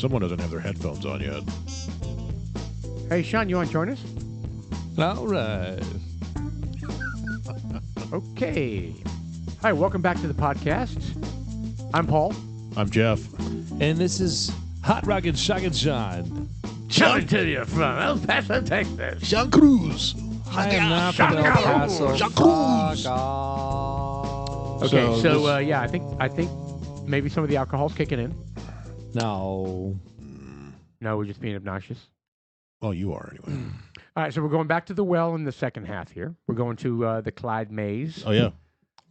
someone doesn't have their headphones on yet. Hey, Sean, you want to join us? All right. Okay. Hi, welcome back to the podcast. I'm Paul. I'm Jeff. And this is Hot Rocket Shotgun John. Coming to you from El Paso, Texas. Jean Cruz. I am not from El Paso. Jean Cruz. Okay, so yeah, I think maybe some of the alcohol's kicking in. No. No, we're just being obnoxious. Well, you are anyway. All right, so we're going back to the well in the second half here. We're going to the Clyde Maze. Oh, yeah.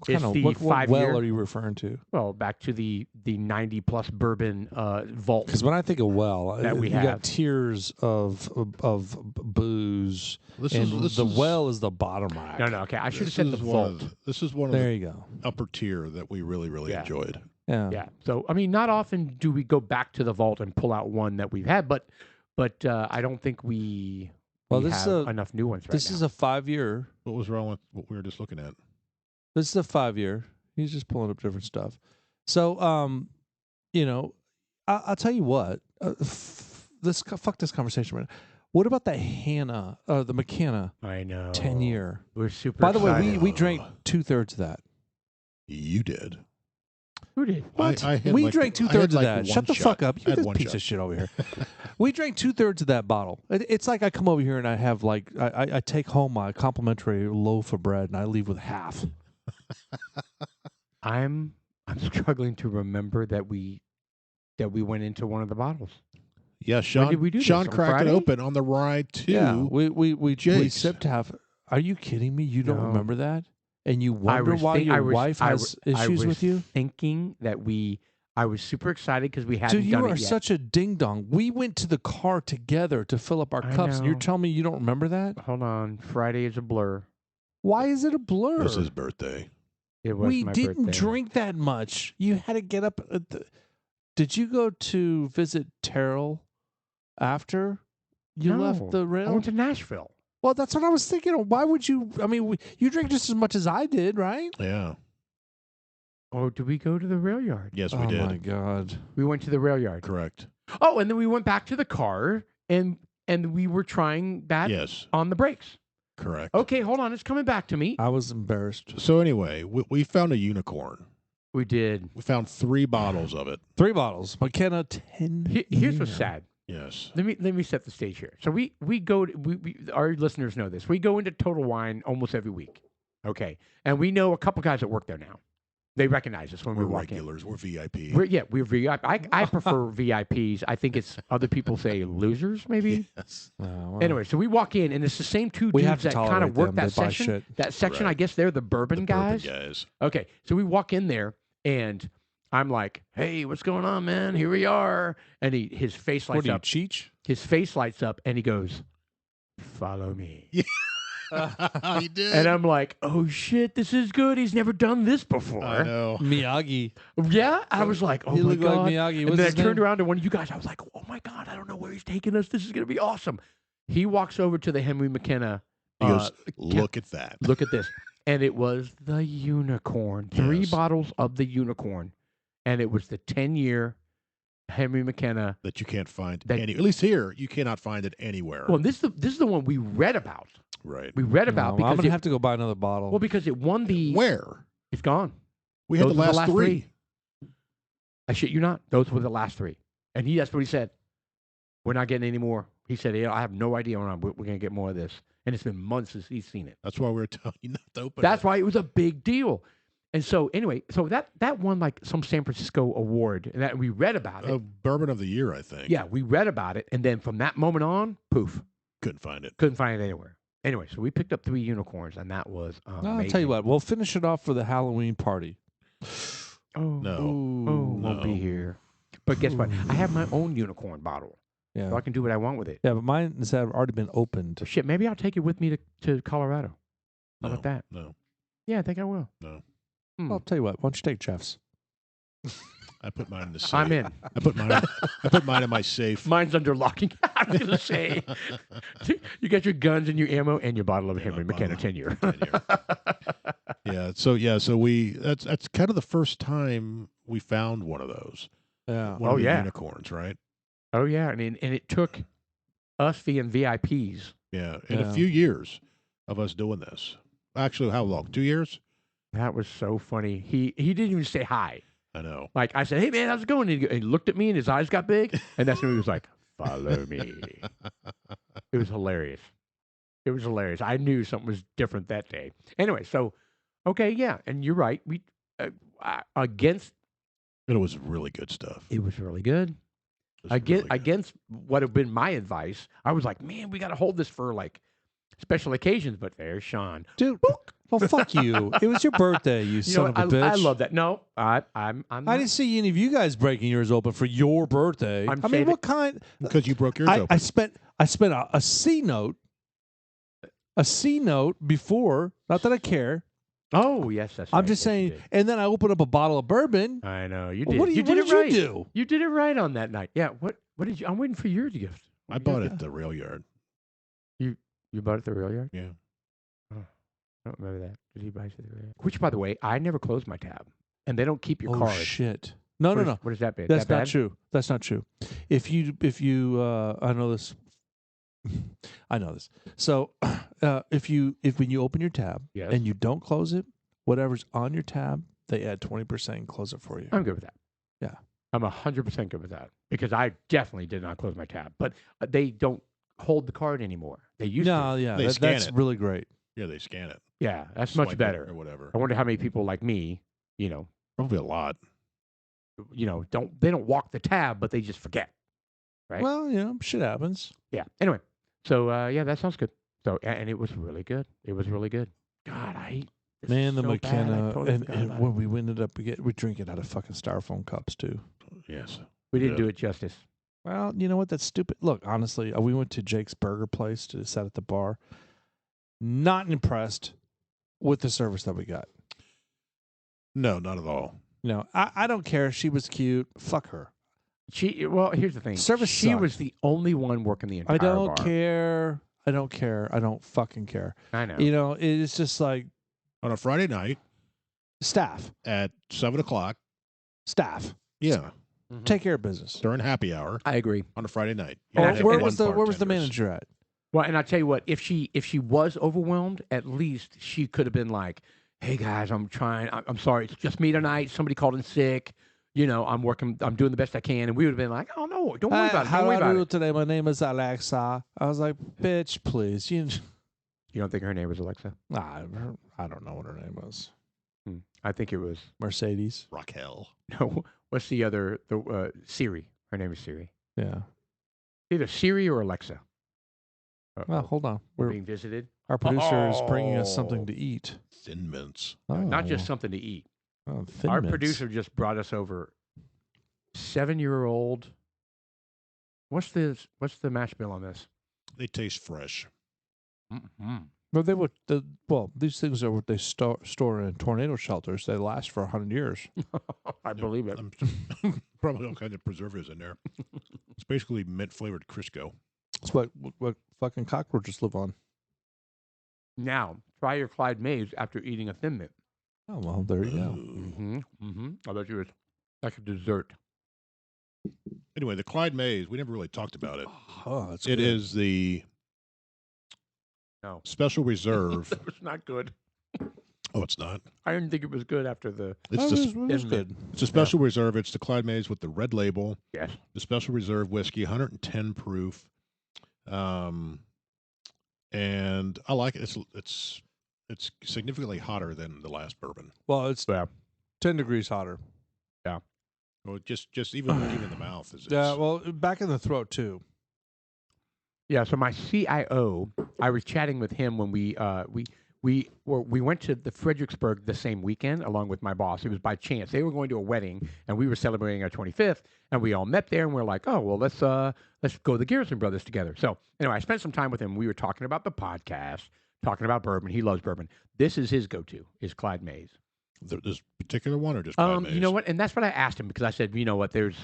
What well are you referring to? Well, back to the 90-plus bourbon vault. Because when I think of well, that we have. got tiers of booze, the well is the bottom rack. No, okay. I should have said the vault. This is one of there the you go. upper tier that we really enjoyed. Yeah. So, I mean, not often do we go back to the vault and pull out one that we've had, but I don't think we have enough new ones right now. This is a 5-year. What was wrong with what we were just looking at? This is a 5-year. He's just pulling up different stuff. So, I'll tell you what. Fuck this conversation right now. What about the the McKenna? I know. 10-year. We're super By the excited. way, we drank 2/3 of that. You did. Who did? What? I had We drank 2/3 of that. Shut the fuck up. You had this one piece shot. of shit over here. We drank 2/3 of that bottle. It's like I come over here and I have I take home my complimentary loaf of bread and I leave with half. I'm struggling to remember that we went into one of the bottles. Yeah, Sean. did we do this? Sean On cracked it Friday? open on the ride to. Yeah, we Jake's. sipped half. Are you kidding me? You don't No. remember that? And you wonder was why think- your I was- wife I has w- I issues was with you? Thinking that I was super excited because we hadn't Dude, done you it are yet. such a ding dong. We went to the car together to fill up our I cups, and you're know. telling me you don't remember that? Hold on, Friday is a blur. Why is it a blur? It was his birthday. It was We my didn't birthday. drink that much. You had to get up. Did you go to visit Terrell after you No, left the I rail? went to Nashville. Well, that's what I was thinking. Why would you? I mean, you drink just as much as I did, right? Yeah. Oh, did we go to the rail yard? Yes, we Oh did. my god! We went to the rail yard. Correct. Oh, and then we went back to the car and we were trying that Yes. on the brakes. Correct. Okay, hold on. It's coming back to me. I was embarrassed. So anyway, we found a unicorn. We did. We found 3 bottles of it. 3 bottles. McKenna 10. Here's what's sad. Yes. Let me set the stage here. So we go to, we our listeners know this. We go into Total Wine almost every week. Okay, and we know a couple guys that work there now. They recognize us when We're we walk regulars. We're VIP. in. We're VIP. I prefer VIPs. I think it's other people say losers maybe. Yes. Anyway, so we walk in and it's the same two We dudes have to that kind tolerate of work them. that They buy section. shit. That section, Right. I guess they're the bourbon The guys. Bourbon guys. Okay, so we walk in there and I'm like, "Hey, what's going on, man? Here we are." And his face lights What are you, up. Cheech? His face lights up and he goes, "Follow me." He did. And I'm like, "Oh shit, this is good. He's never done this before." I know. Miyagi. Yeah, I was like, "Oh He my looked god." like Miyagi. And What's then I his turned name? around to one of you guys. I was like, "Oh my god, I don't know where he's taking us. This is going to be awesome." He walks over to the Henry McKenna. He goes, ca- look at that. Look at this. And it was the unicorn. 3 Yes. bottles of the unicorn. And it was the 10-year Henry McKenna. That you can't find That- at least here, you cannot find it anywhere. Well, this is the one we read about. Right. We read about I'm because gonna have to go buy another bottle. because it won the. Where? It's gone. We had Those the were last 3. I shit you not. Those were the last 3. And that's what he said. We're not getting any more. He said, "Yeah, I have no idea when we're going to get more of this." And it's been months since he's seen it. That's why we were telling you not to open That's it. why it was a big deal. And so anyway, so that won like some San Francisco award, and that we read about it. Bourbon of the year, I think. Yeah, we read about it, and then from that moment on, poof, Couldn't find it. couldn't find it anywhere. Anyway, so we picked up 3 unicorns, and that was amazing. I'll tell you what. We'll finish it off for the Halloween party. Oh, No. won't be No. here. But guess what? I have my own unicorn bottle, Yeah. so I can do what I want with it. Yeah, but mine has already been opened. So shit, maybe I'll take it with me to Colorado. How No. about that? No. Yeah, I think I will. No. Hmm. I'll tell you what. Why don't you take Jeff's? I put mine in the safe. I'm in. I put mine in my safe. Mine's under locking. I was gonna say, you got your guns and your ammo and your bottle of Yeah, Henry my McKenna bottle 10-year. So we that's kind of the first time we found one of those. Yeah. One of the yeah. unicorns, right? Oh yeah, and it took us being VIPs. Yeah, in a few years of us doing this. Actually, how long? 2 years? That was so funny. He didn't even say hi. I know. Like I said, hey man, how's it going? And he looked at me and his eyes got big, and that's when he was like, follow me. It was hilarious. It was hilarious. I knew something was different that day. Anyway, so okay, yeah, and you're right. We against And it was really good stuff. it was really good. It was really good. Against what had been my advice, I was like, man, we got to hold this for like special occasions. But there's Sean. Dude, well, fuck you. It was your birthday, you son of a bitch. I love that. No, I'm I not. didn't see any of you guys breaking yours open for your birthday. I'm I mean, saving- what kind? Because you broke yours open. I spent a C note before. Not that I care. Oh yes, that's. I'm right. just Yes, you saying. did. And then I opened up a bottle of bourbon. I know you Well, did. what you did it you right. do? You did it right on that night. Yeah. What did you? I'm waiting for your gift. I bought it at the rail yard. You bought it at the rail yard? Yeah. I don't remember that. Did he buy it at the rail yard? Which, by the way, I never close my tab, and they don't keep your Oh card. shit! No. What is that? Bad? That's that not bad? true. That's not true. If you I know this. I know this. So, if when you open your tab Yes. and you don't close it, whatever's on your tab, they add 20% and close it for you. I'm good with that. Yeah. I'm 100% good with that because I definitely did not close my tab. But they don't hold the card anymore. They used No, to. yeah, They scan that's it. really great. Yeah, they scan it. Yeah, that's Swipe much it better. Or whatever. I wonder how many people like me, Probably a lot. they don't walk the tab, but they just forget. Right? Well, shit happens. Yeah. Anyway, so yeah, that sounds good. So and it was really good. It was really good. God, I hate this Man, the so bad. I McKenna, totally and, forgot and about when it. we ended up, we drink it out of fucking styrofoam cups too. Yes. We didn't Yeah. do it justice. Well, you know what? That's stupid. Look, honestly, we went to Jake's Burger Place to sit at the bar. Not impressed with the service that we got. No, not at all. I don't care. She was cute. Fuck her. Well, here's the thing. Service she sucked. was the only one working the entire I don't bar. care. I don't care. I don't fucking care. I know. It's just like On a Friday night staff. at 7:00. Staff. Yeah. Mhm. Take care of business. During happy hour I agree. on a Friday night. And You I have think- Where one was the bartenders. manager at? Well, and I tell you what, if she was overwhelmed, at least she could have been like, "Hey guys, I'm sorry, it's just me tonight. Somebody called in sick. I'm doing the best I can." And we would have been like, "Oh no, don't worry about it. How Don't worry do I about do it." today? My name is Alexa. I was like, bitch, please. You don't think her name was Alexa? I don't know what her name was. I think it was Mercedes. Raquel. no. What's the other? Siri. Her name is Siri. Yeah. Either Siri or Alexa. Well, hold on. We're being visited. Our producer is bringing us Oh. something to eat. Thin Mints. Not just Oh. something to eat. Oh, Thin Our Mints. producer just brought us over 7-year-old. What's the mash bill on this? They taste fresh. Mm-hmm. Well, these things are what they store in tornado shelters. They last for 100 years. I believe it. Probably all kinds of preservatives in there. It's basically mint flavored Crisco. It's what fucking cockroaches live on. Now, try your Clyde Mays after eating a Thin Mint. Oh, well, there you go. Mm-hmm. Mm-hmm. I bet you it's like a dessert. Anyway, the Clyde Mays, we never really talked about it. Oh, that's It good. is the No. special reserve. It was not good. Oh, it's not. I didn't think it was good after the. It's Oh, the, it was Thin good. it's a special reserve. It's the Clyde Mays with the red label. Yes. The special reserve whiskey, 110 proof. And I like it. It's significantly hotter than the last bourbon. Well, it's Yeah. 10 degrees hotter. Well, just even in the mouth is. Yeah, well, back in the throat, too. Yeah. So my CIO, I was chatting with him when we went to the Fredericksburg the same weekend along with my boss. It was by chance. They were going to a wedding and we were celebrating our 25th, and we all met there and we're like, oh well, let's go to the Garrison Brothers together. So anyway, I spent some time with him. We were talking about the podcast, talking about bourbon. He loves bourbon. This is his go-to, is Clyde Mays. This particular one or just Clyde Mays? You know what? And that's what I asked him, because I said, you know what, there's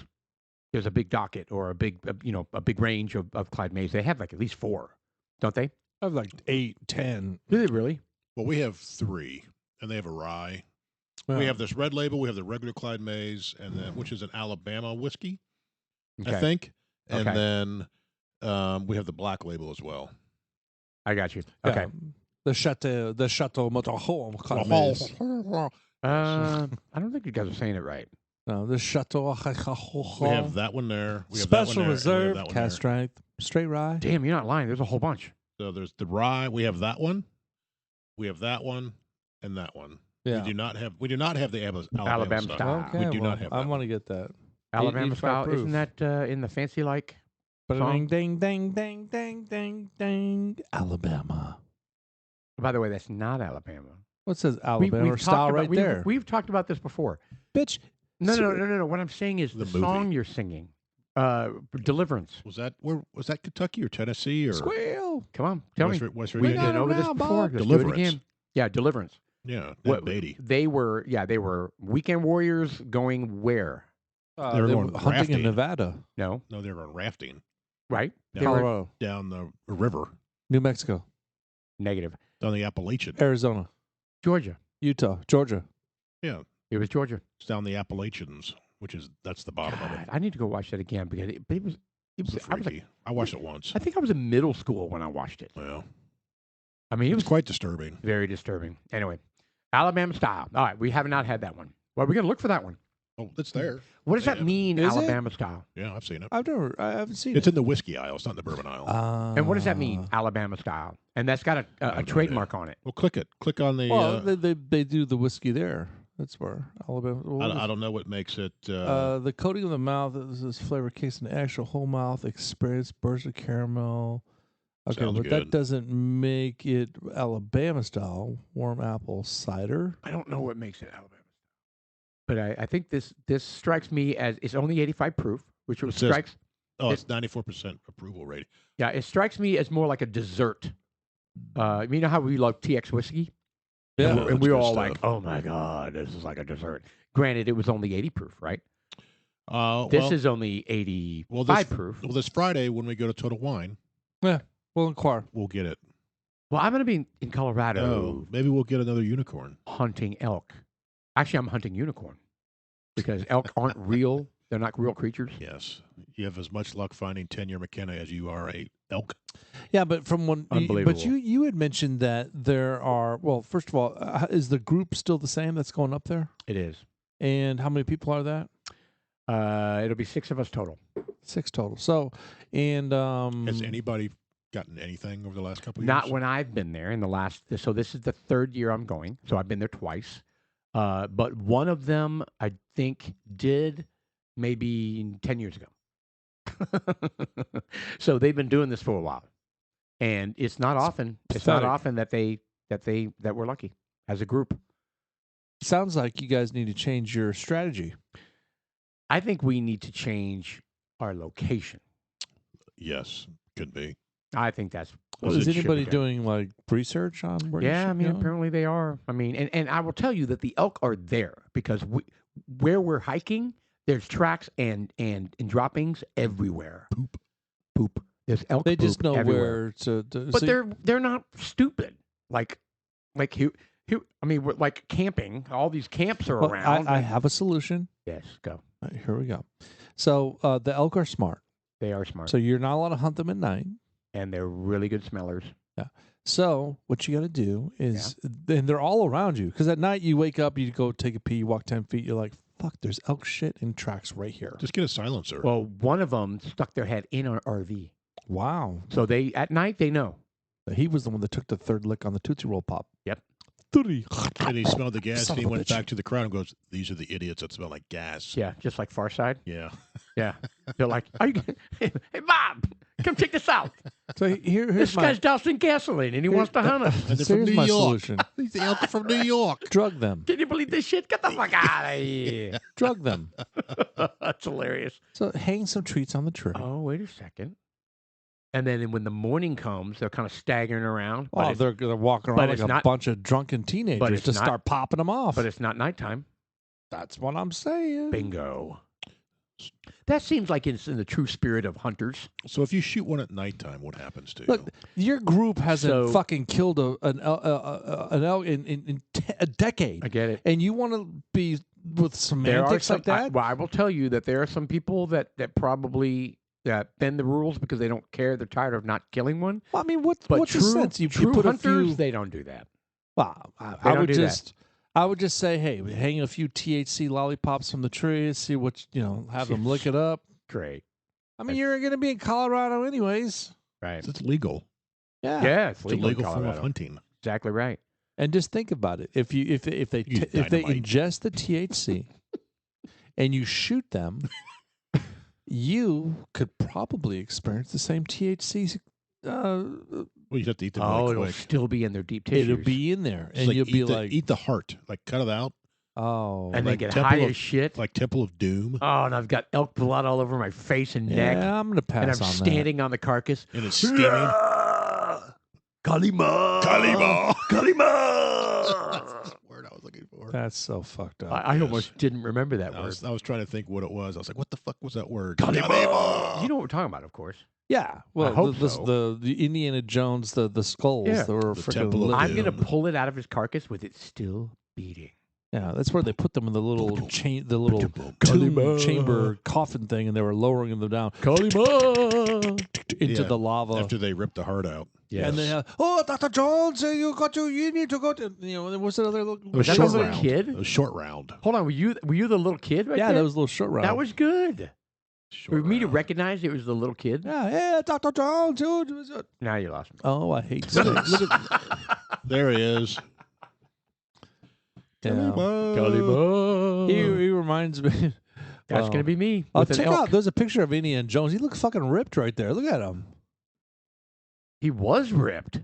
a big docket or a big range of Clyde Mays. They have like at least 4, don't they? I have like 8, 10. Do they really? Well, we have 3, and they have a rye. We have this red label. We have the regular Clyde Mays, and then which is an Alabama whiskey, I Okay. think. And Okay. then we have the black label as well. I got you. Yeah. Okay. The Chateau Motorhome. I don't think you guys are saying it right. No, the Chateau. We have that one there. We have Special that one there, and we have Reserve, that one cast there. strength, straight rye. Damn, you're not lying. There's a whole bunch. So there's the rye. We have that one. We have that one, and that one. Yeah. We do not have the Alabama Alabama style. style. Okay, We do well, not have I that want one. to get that. Alabama 85 style. proof. Isn't that in the fancy like? Ding, Song? ding, ding, ding, ding, ding, ding. Alabama. By the way, that's not Alabama. What says Alabama we've style talked right about, there? We've talked about this before. Bitch. No. What I'm saying is The the movie. song you're singing, Deliverance. Was that Kentucky or Tennessee or Squeal. Come on, tell me. West We've Virginia? been over this around, before. Bob. Let's do it Deliverance. again. Yeah, Deliverance. Yeah, What- Beatty. They were Weekend Warriors going where? They were going hunting rafting. in Nevada, No, No, they're going rafting right? Yeah. They were Colorado, down the river, New Mexico, negative. down the Appalachian. Arizona, Georgia. Utah, Georgia. Yeah, It was Georgia. it's down the Appalachians, that's the bottom of God, it. I need to go watch that again because it was. It's I was freaky. I watched it once. I think I was in middle school when I watched it. Well, I mean, it it's was quite disturbing. very disturbing. Anyway, Alabama style. All right, we have not had that one. Well, we're gonna look for that one. Oh, it's there. What does They that have it. mean, Is it? Alabama style? Yeah, I've seen it. I haven't seen It's it. in the whiskey aisle. It's not in the bourbon aisle. And what does that mean, Alabama style? And that's got I a have no trademark on it. Well, click it. Click on the. Well, they do the whiskey there. That's where Alabama. I don't know what makes it. The coating of the mouth is this flavor case in the actual whole mouth experience, burst of caramel. Okay, Sounds but that good. doesn't make it Alabama style warm apple cider. I don't know what makes it Alabama style, but I think this strikes me as it's only 85 proof, which It says- strikes it's 94% approval rating. yeah, it strikes me as more like a dessert. You know how we love TX whiskey? Yeah, and that's we're good all stuff. like, "Oh my god, this is like a dessert." Granted, it was only 80 proof, right? This Well, is only 85 well, this- proof. well, this Friday when we go to Total Wine, we'll inquire. we'll get it. Well, I'm going to be in Colorado Oh, maybe we'll get another unicorn. hunting elk. Actually, I'm hunting unicorn because elk aren't real. They're not real creatures. Yes, you have as much luck finding 10-year McKenna as you are a elk. Yeah, but from when Unbelievable. but you had mentioned that there are first of all, is the group still the same that's going up there? It is. And how many people are that? It'll be 6 of us total. 6 total. So, and Has anybody gotten anything over the last couple of years? Not when I've been there in the last. So this is the 3rd year I'm going. So I've been there twice. But one of them I think did maybe 10 years ago. So they've been doing this for a while, and it's not often. It's not pathetic. often that we're lucky as a group. sounds like you guys need to change your strategy. I think we need to change our location. Yes, could be. I think that's. Well, Is it should anybody be done. doing like research on where you Yeah, I should mean, go? apparently they are. I mean, and I will tell you that the elk are there because where we're hiking, there's tracks and droppings everywhere. Poop. There's elk. They just poop know everywhere. where to But so they're not stupid. Like here. I mean, we're like camping. All these camps are Well, around. I have a solution. Yes, go. All right, here we go. So the elk are smart. They are smart, So you're not allowed to hunt them at night. and they're really good smellers. So what you got to do is, and they're all around you. Because at night you wake up, you go take a pee, you walk 10 feet, you're like, fuck, there's elk shit in tracks right here. Just get a silencer. Well, one of them stuck their head in our RV, Wow. so they at night they know. He was the one that took the 3rd lick on the Tootsie Roll Pop. Yep. And he smelled the gas, Son and he of a went bitch. back to the crowd and goes, "These are the idiots that smell like gas." Yeah, just like Far Side. Yeah. Yeah, they're like, "Are you? Hey, Bob, come check this out. So here's This my, guy's dousing gasoline, and he wants to hunt us. And they're so from here's New my York. solution. These elk are from New York. Drug them. Can you believe this shit? Get the fuck out of here!" Drug them. That's hilarious. So hang some treats on the tree. Oh, wait a second. And then when the morning comes, they're kind of staggering around. Oh, But, they're going to walk around but like it's a not- bunch of drunken teenagers it's to not- start popping them off. it's not nighttime. That's what I'm saying. Bingo. That seems like it's in the true spirit of hunters. So if you shoot one at nighttime, what happens to Look, you? your group hasn't So- fucking killed an elk in a decade. I get it. And you want to be with There are semantics some, like that? I will tell you that there are some people that probably bend the rules because they don't care. They're tired of not killing one. Well, I mean, But what's the sense? You true put hunters, a few. they don't do that. Well, They I don't would do that. I would just say, hey, hang a few THC lollipops from the tree, see what have them lick it up. Great. I mean, you're going to be in Colorado anyways. Right. It's legal. Yeah. Yeah, it's It's a legal in legal form of Colorado. hunting. Exactly right. And just think about it. If they dynamite. ingest the THC and you shoot them, you could probably experience the same THC. Well, you have to eat them Oh, really it'll quick. still be in their deep tissues. It'll be in there, It's and like you'll be eat the heart, like cut it out, oh, and they like get Temple high of- as shit. like Temple of Doom, Oh, and I've got elk blood all over my face and neck. yeah, I'm gonna pass And on I'm standing on the carcass. and it's steaming. Kalima! Kalima! Kalima! That's the word I was looking for. that. That's so fucked up. I Yes. almost didn't remember that I word. was trying to think what it was. I was like, what the fuck was that word? Kalima! You know what we're talking about, of course. Yeah, well, hope the, so. the Indiana Jones, the skulls, Yeah. they were The freaking. Temple of I'm going to Doom. pull it out of his carcass with it still beating. Yeah, that's where they put them in the little the little Kalima. tomb chamber coffin thing, and they were lowering them down Kalima! into Yeah, the lava. after they ripped the heart out. Yes. And they Dr. Jones, you need to go to what's that other little It was that short the little round. kid? It was short round. Hold on, were you the little kid right yeah, there? that was a little short round. That was good. Short For me to round. recognize it was the little kid. yeah, Dr. Jones. Now you lost me. Oh, I hate Look this. at, look at, there he is. Yeah. Kalima. He reminds me. That's Well, going to be me. Oh, with an check elk. out. There's a picture of Indiana Jones. He looks fucking ripped right there. Look at him. He was ripped.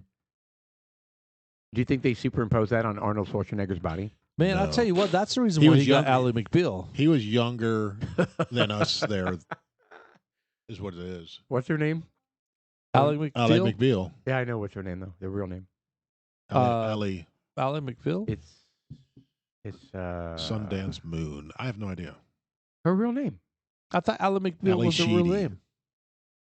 Do you think they superimposed that on Arnold Schwarzenegger's body? Man, I'll No. tell you what. That's the reason He why was he got young. Ally McBeal. He was younger than us there, is what it is. What's her name? Ally McBeal. Ally McBeal. Yeah, I know what's her name though. The real name. Ally Ally McBeal. It's Sundance Moon. I have no idea. her real name. I thought Ally McBeal Ally was the real Sheedy. name.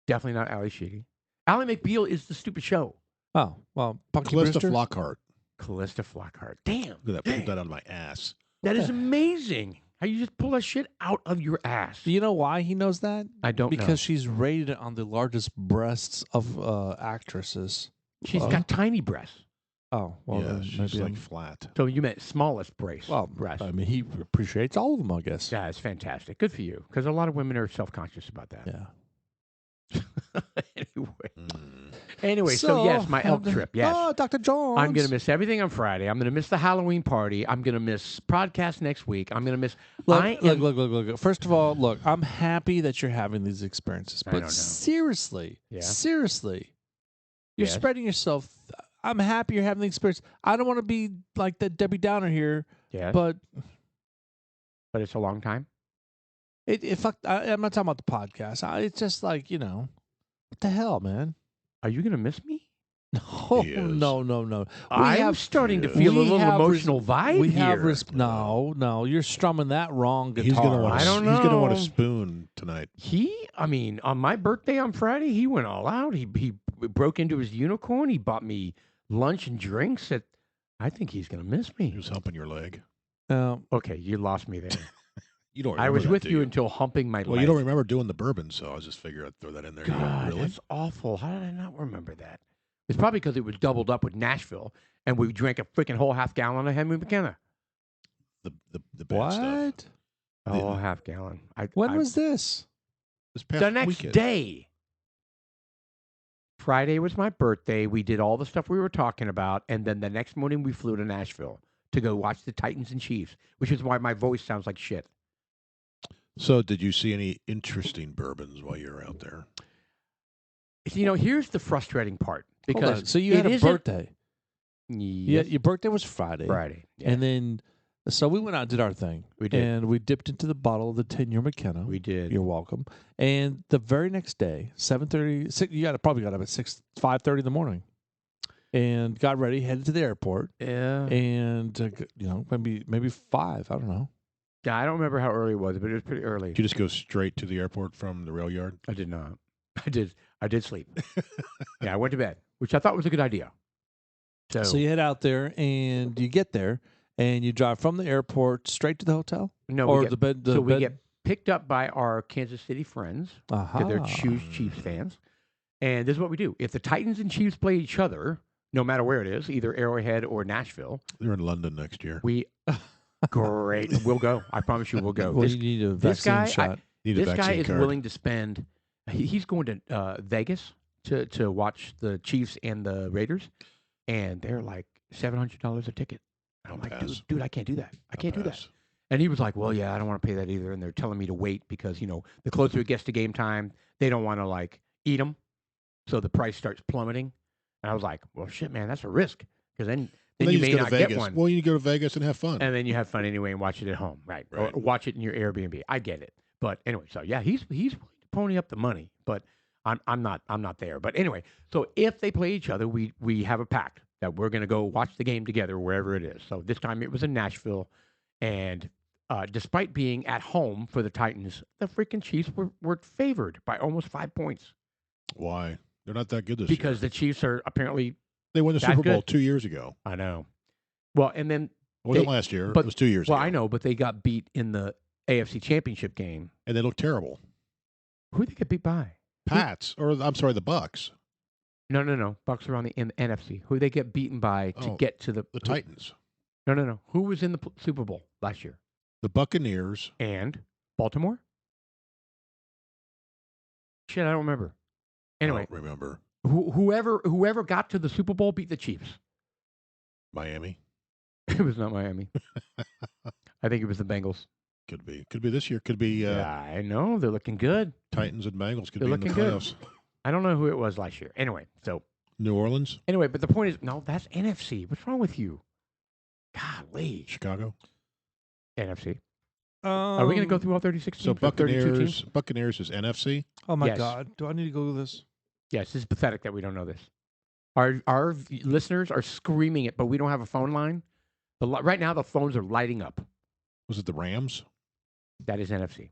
Definitely not Ali Sheedy. Ally McBeal is the stupid show. Oh, well, Punky Callista Brewster. Flockhart. Callista Flockhart. Damn. Look at that. Pulled that out of my ass. That is amazing. How you just pull that shit out of your ass. Do you know why he knows that? I don't know. Because she's rated on the largest breasts of actresses. She's got tiny breasts. Oh, well, yeah, then she's maybe like I'm- flat. So you meant smallest breast. well, breast. I mean, he appreciates all of them, I guess. Yeah, it's fantastic. Good for you. Because a lot of women are self-conscious about that. Yeah. Anyway, so yes, my elk trip. Yes. Oh, Dr. Jones. I'm going to miss everything on Friday. I'm going to miss the Halloween party. I'm going to miss podcast next week. I'm going to miss. Look. First of all, look, I'm happy that you're having these experiences. I don't know. But seriously, Yeah. Yes. seriously, you're spreading yourself. I'm happy you're having the experience. I don't want to be like that Debbie Downer here, Yes. but But it's a long time. I'm not talking about the podcast. It's just like, what the hell, man? Are you going to miss me? No, He is. no. I'm starting to feel a little emotional vibe We here. have no. You're strumming that wrong guitar. He's gonna want. I don't He's gonna want a know. spoon tonight. On my birthday on Friday, he went all out. He broke into his unicorn. He bought me lunch and drinks. I think he's going to miss He me. was humping your leg. Okay, you lost me there. You don't. I Remember was that, with do you until humping my Well, leg. you don't remember doing the bourbon, so I just figured I'd throw that in there. You go, God, really? that's awful. How did I not remember that? It's probably because it was doubled up with Nashville, and we drank a freaking whole half gallon of Henry McKenna. The bad stuff. What? A whole half gallon. When was this? This past the next weekend. day? Friday was my birthday. We did all the stuff we were talking about, and then the next morning we flew to Nashville to go watch the Titans and Chiefs, which is why my voice sounds like shit. So, did you see any interesting bourbons while you were out there? Here's the frustrating part Hold on. because So you it had a isn't- birthday. Yeah, Yes, your birthday was Friday. Friday, yeah. And then, so we went out and did our thing. We did. And we dipped into the bottle of the 10-year McKenna. we did. You're welcome. And the very next day, 7:30, you probably got up at 5:30 in the morning, and got ready, headed to the airport, Yeah. and maybe 5. I don't know. Yeah, I don't remember how early it was, but it was pretty early. Did you just go straight to the airport from the rail yard? I did not. I did sleep. Yeah, I went to bed, which I thought was a good idea. So you head out there, and you get there, and you drive from the airport straight to the hotel, no, or we get, the bed. so we get picked up by our Kansas City friends because they're huge Chiefs fans. And this is what we do: if the Titans and Chiefs play each other, no matter where it is, either Arrowhead or Nashville, They're in London next year. we great. We'll go. I promise you, we'll go. Well, you need a vaccine shot. Need a This guy vaccine is card. willing to spend. He's going to Vegas to watch the Chiefs and the Raiders, and they're like $700 a ticket. I'm I'll like, pass. dude, I can't do that. I can't do that. Pass. And he was like, well, yeah, I don't want to pay that either. And they're telling me to wait because the closer it gets to game time, they don't want to like eat them, so the price starts plummeting. And I was like, well, shit, man, that's a risk because then you just may go to not Vegas. get one. Well, you go to Vegas and have fun. And then you have fun anyway and watch it at home, right? Right. Or watch it in your Airbnb. I get it, but anyway, so yeah, he's willing to pony up the money, but I'm not there. But anyway, so if they play each other, we have a pact that we're going to go watch the game together wherever it is. So this time it was in Nashville, and despite being at home for the Titans, the freaking Chiefs were favored by almost 5 points Why? They're not that good this because year. the Chiefs are apparently. They won the that Super Bowl good. 2 years ago. I know. Well, and then It wasn't They- last year. but- It was 2 years well, ago. I know, but they got beat in the AFC Championship game. And they look terrible. Who did they get beat by? Pats, or I'm sorry, the Bucks. No. Bucks are on the NFC. Who they get beaten by to Oh, get to the The Titans. No. Who was in the Super Bowl last year? The Buccaneers. And Baltimore? Shit, I don't remember. Anyway, I don't remember. whoever got to the Super Bowl beat the Chiefs. Miami. It was not Miami. I think it was the Bengals. Could be. Could be this year. Could be Yeah, I know. They're looking good. Titans and Bengals. Could They're be in the looking good. playoffs. I don't know who it was last year. Anyway, New Orleans. but the point is, no, that's NFC. What's wrong with you? Golly. Chicago. NFC. Are we going to go through all 36 teams? So or 32 teams? Buccaneers is NFC. Oh my Yes. God! Do I need to Google this? Yes, it's pathetic that we don't know this. Our listeners are screaming it, but we don't have a phone line. Right now, the phones are lighting up. Was it the Rams? That is NFC.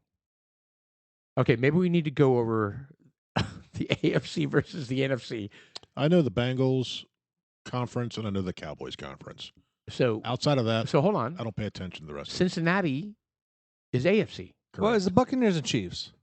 Okay, maybe we need to go over the AFC versus the NFC. I know the Bengals conference and I know the Cowboys conference. So, Outside of that, hold on. I don't pay attention to the rest. Cincinnati is AFC. Well, it's the Buccaneers and Chiefs.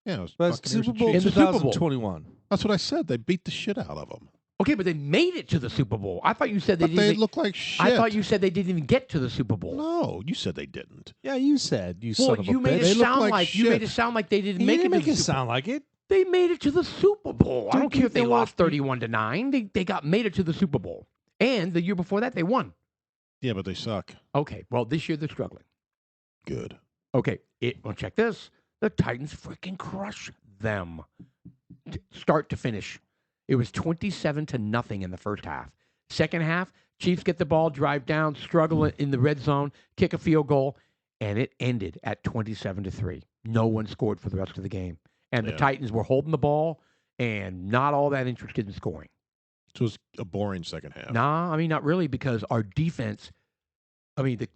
Yeah, it was But it's Buccaneers Super and Bowl In Chiefs. the Super Bowl. 2021. That's what I said. They beat the shit out of them. Okay, but they made it to the Super Bowl. I thought you said they But they didn't. look like shit. I thought you said they didn't even get to the Super Bowl. No, you said they didn't. Yeah, you said you Well, son of a you made bitch. it They look sound like like you shit. made it sound like they didn't You make didn't it. make to it the Super sound like it. They made it to the Super Bowl. I Dude, don't care if they you know lost what? 31-9. They got made it to the Super Bowl. And the year before that, they won. Yeah, but they suck. Okay, well, this year they're struggling. Good. Okay, well, check this. The Titans freaking crush them. Start to finish. It was 27-0 in the first half. Second half, Chiefs get the ball, drive down, struggle in the red zone, kick a field goal, and it ended at 27-3. No one scored for the rest of the game. And the Yeah. Titans were holding the ball and not all that interested in scoring. So it was a boring second half. Nah, I mean, not really, because our defense,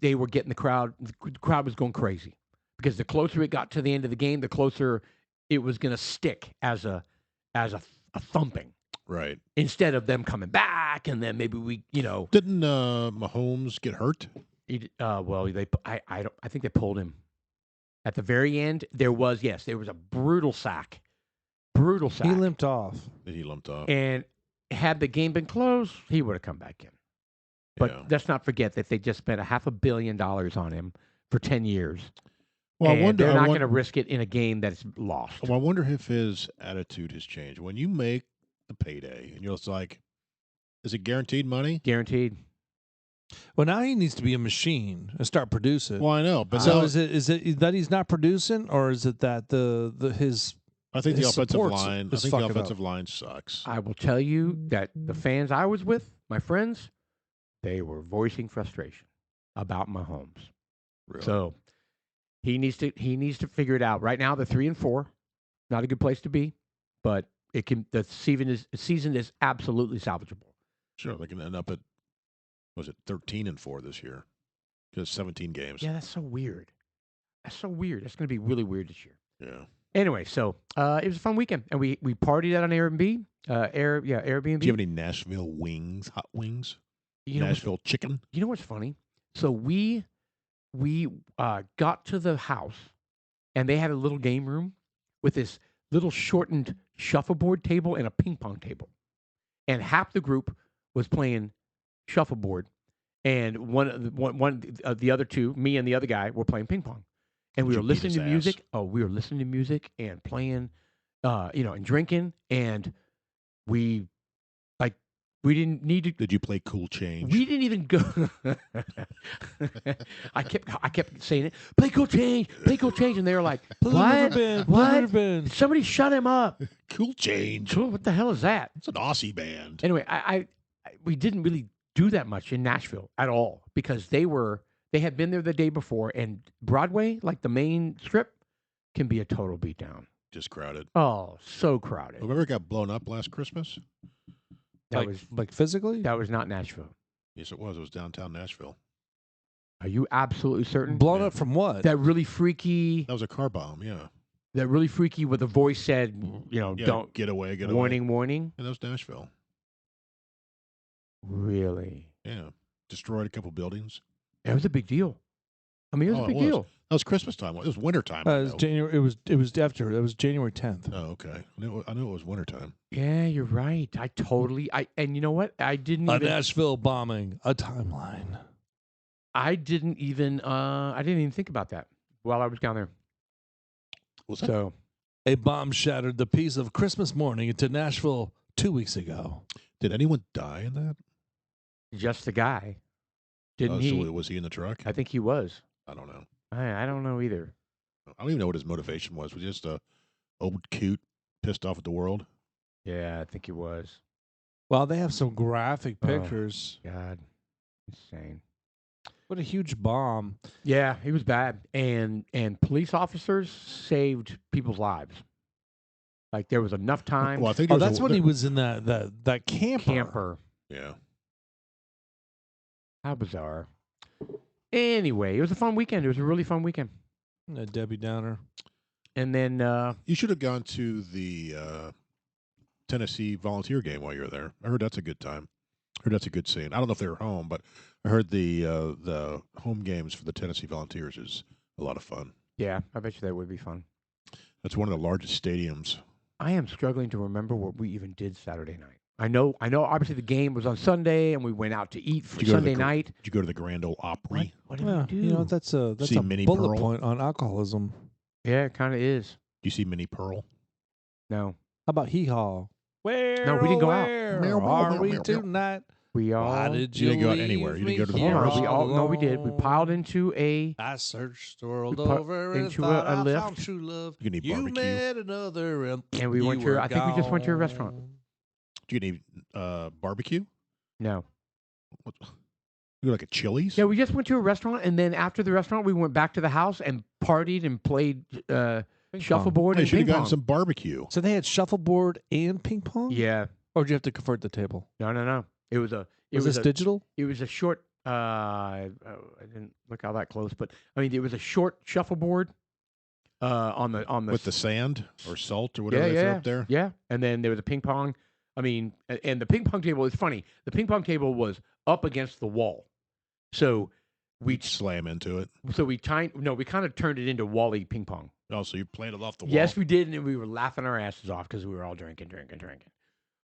they were getting the crowd was going crazy. Because the closer it got to the end of the game, the closer it was going to stick as a thumping. Right. Instead of them coming back and then maybe we, Didn't Mahomes get hurt? I think they pulled him. At the very end, there was a brutal sack. Brutal sack. He limped off. He lumped off. And had the game been close, he would have come back in. But Yeah. let's not forget that they just spent $500 million on him for 10 years. Well, and I wonder. they're not going to risk it in a game that's lost. Well, I wonder if his attitude has changed. When you make the payday, and you're just like, is it guaranteed money? Guaranteed. Well, now he needs to be a machine and start producing. Well, I know, but so now, is it that he's not producing, or is it that his I think the his offensive supports line. I is think the fucking up. offensive line sucks. I will tell you that the fans I was with, my friends, they were voicing frustration about Mahomes. Really. So he needs to figure it out. Right now, they're 3-4. Not a good place to be, but the season is absolutely salvageable. Sure, they can end up at 13-4 this year because 17 games. Yeah, that's so weird. That's going to be really weird this year. Yeah. Anyway, so it was a fun weekend, and we partied out on Airbnb. Airbnb. Do you have any Nashville wings, hot wings? Nashville chicken? You know what's funny? So we got to the house and they had a little game room with this little shortened shuffleboard table and a ping pong table. And half the group was playing shuffleboard, and one of the other two, me and the other guy, were playing ping pong. And Did we you were beat listening his to ass? music. Oh, we were listening to music and playing, and drinking. And we we didn't need to. Did you play Cool Change? We didn't even go. I kept saying it. Play Cool Change, and they were like, "What? What? Somebody shut him up!" Cool Change. Cool, what the hell is that? It's an Aussie band. Anyway, we didn't really do that much in Nashville at all because they had been there the day before, and Broadway, like the main strip, can be a total beatdown. Just crowded. Oh, so crowded. Remember it got blown up last Christmas? That Like physically? that was not Nashville. Yes, it was. It was downtown Nashville. Are you absolutely certain? Blown Yeah. up from what? That really freaky. That was a car bomb, yeah. That really freaky. Where the voice said, Yeah, don't get away, get away. warning. And that was Nashville. Really, Yeah. Destroyed a couple buildings. that was a big deal. I mean, it was Oh, a big it was. deal. That was Christmas time. It was winter time. It was January. It was after. It was January 10th. Oh, okay. I knew it was winter time. Yeah, you're right. And you know what? I didn't A even. Nashville bombing. A timeline. I didn't even think about that while I was down there. Was that? So A bomb shattered the peace of Christmas morning into Nashville 2 weeks ago. Did anyone die in that? just the guy, didn't Oh, he? so was he in the truck? I think he was. I don't know. I don't know either. I don't even know what his motivation was. Was he just a old cute pissed off at the world? Yeah, I think he was. Well, they have some graphic Oh. pictures. God, insane. What a huge bomb. Yeah, he was bad, and police officers saved people's lives. Like there was enough time. Well, I think Oh, there that's a, when he was in that camper. Camper. Yeah. How bizarre. Anyway, it was a fun weekend. It was a really fun weekend. A Debbie Downer. And then You should have gone to the Tennessee volunteer game while you were there. I heard that's a good time. I heard that's a good scene. I don't know if they were home, but I heard the home games for the Tennessee Volunteers is a lot of fun. yeah, I bet you that would be fun. That's one of the largest stadiums. I am struggling to remember what we even did Saturday night. I know. Obviously, the game was on Sunday, and we went out to eat for Did you go to the Sunday night. Did you go to the Grand Ole Opry? What did Yeah, we do? you know that's a See Minnie bullet Pearl? point on alcoholism. Yeah, it kind of is. Do you see Minnie Pearl? No, How about hee haw? Where? No, we didn't go out. Where Meow, meow, are meow, we meow, meow. tonight? we all. Why did You you didn't go out leave anywhere. You didn't go to the me bar. here We did. We alone? piled into a. I searched the world We put over and into thought a I lift. found true love. You can eat You barbecue. met another And we went you to. were I think we just went to a restaurant. gone. Do you need barbecue? No. What? You go like a Chili's? Yeah, we just went to a restaurant, and then after the restaurant, we went back to the house and partied and played Ping pong. shuffleboard Hey, you and should have ping gotten pong. some barbecue. So they had shuffleboard and ping pong? Yeah. Or did you have to convert the table? No. It was a. It Was was this a. digital? It was a short. I didn't look out that close, but I mean, it was a short shuffleboard. On the With the sand or salt or whatever they throw up there? Yeah, and then there was a ping pong. I mean, and the ping pong table is funny. The ping pong table was up against the wall, so we You'd slam into it. we kind of turned it into Wally ping pong. Oh, so you played it off the wall? Yes, we did, and we were laughing our asses off because we were all drinking.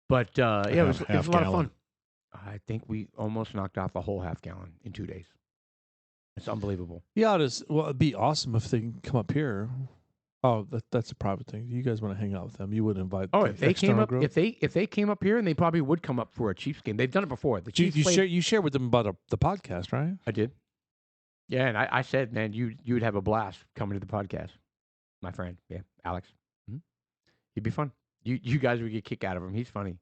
But yeah, it was Half a lot of gallon. fun. I think we almost knocked out the whole half gallon in 2 days. It's unbelievable. Yeah, well, it'd be awesome if they can come up here. Oh, that's a private thing. You guys want to hang out with them? You would invite. Oh, the if they came external up, group? if they came up here, and they probably would come up for a Chiefs game. They've done it before. The Chiefs played- you share with them about the podcast, right? I did. Yeah, and I said, man, you would have a blast coming to the podcast, my friend. Yeah, Alex. He'd be fun. You guys would get a kick out of him. He's funny.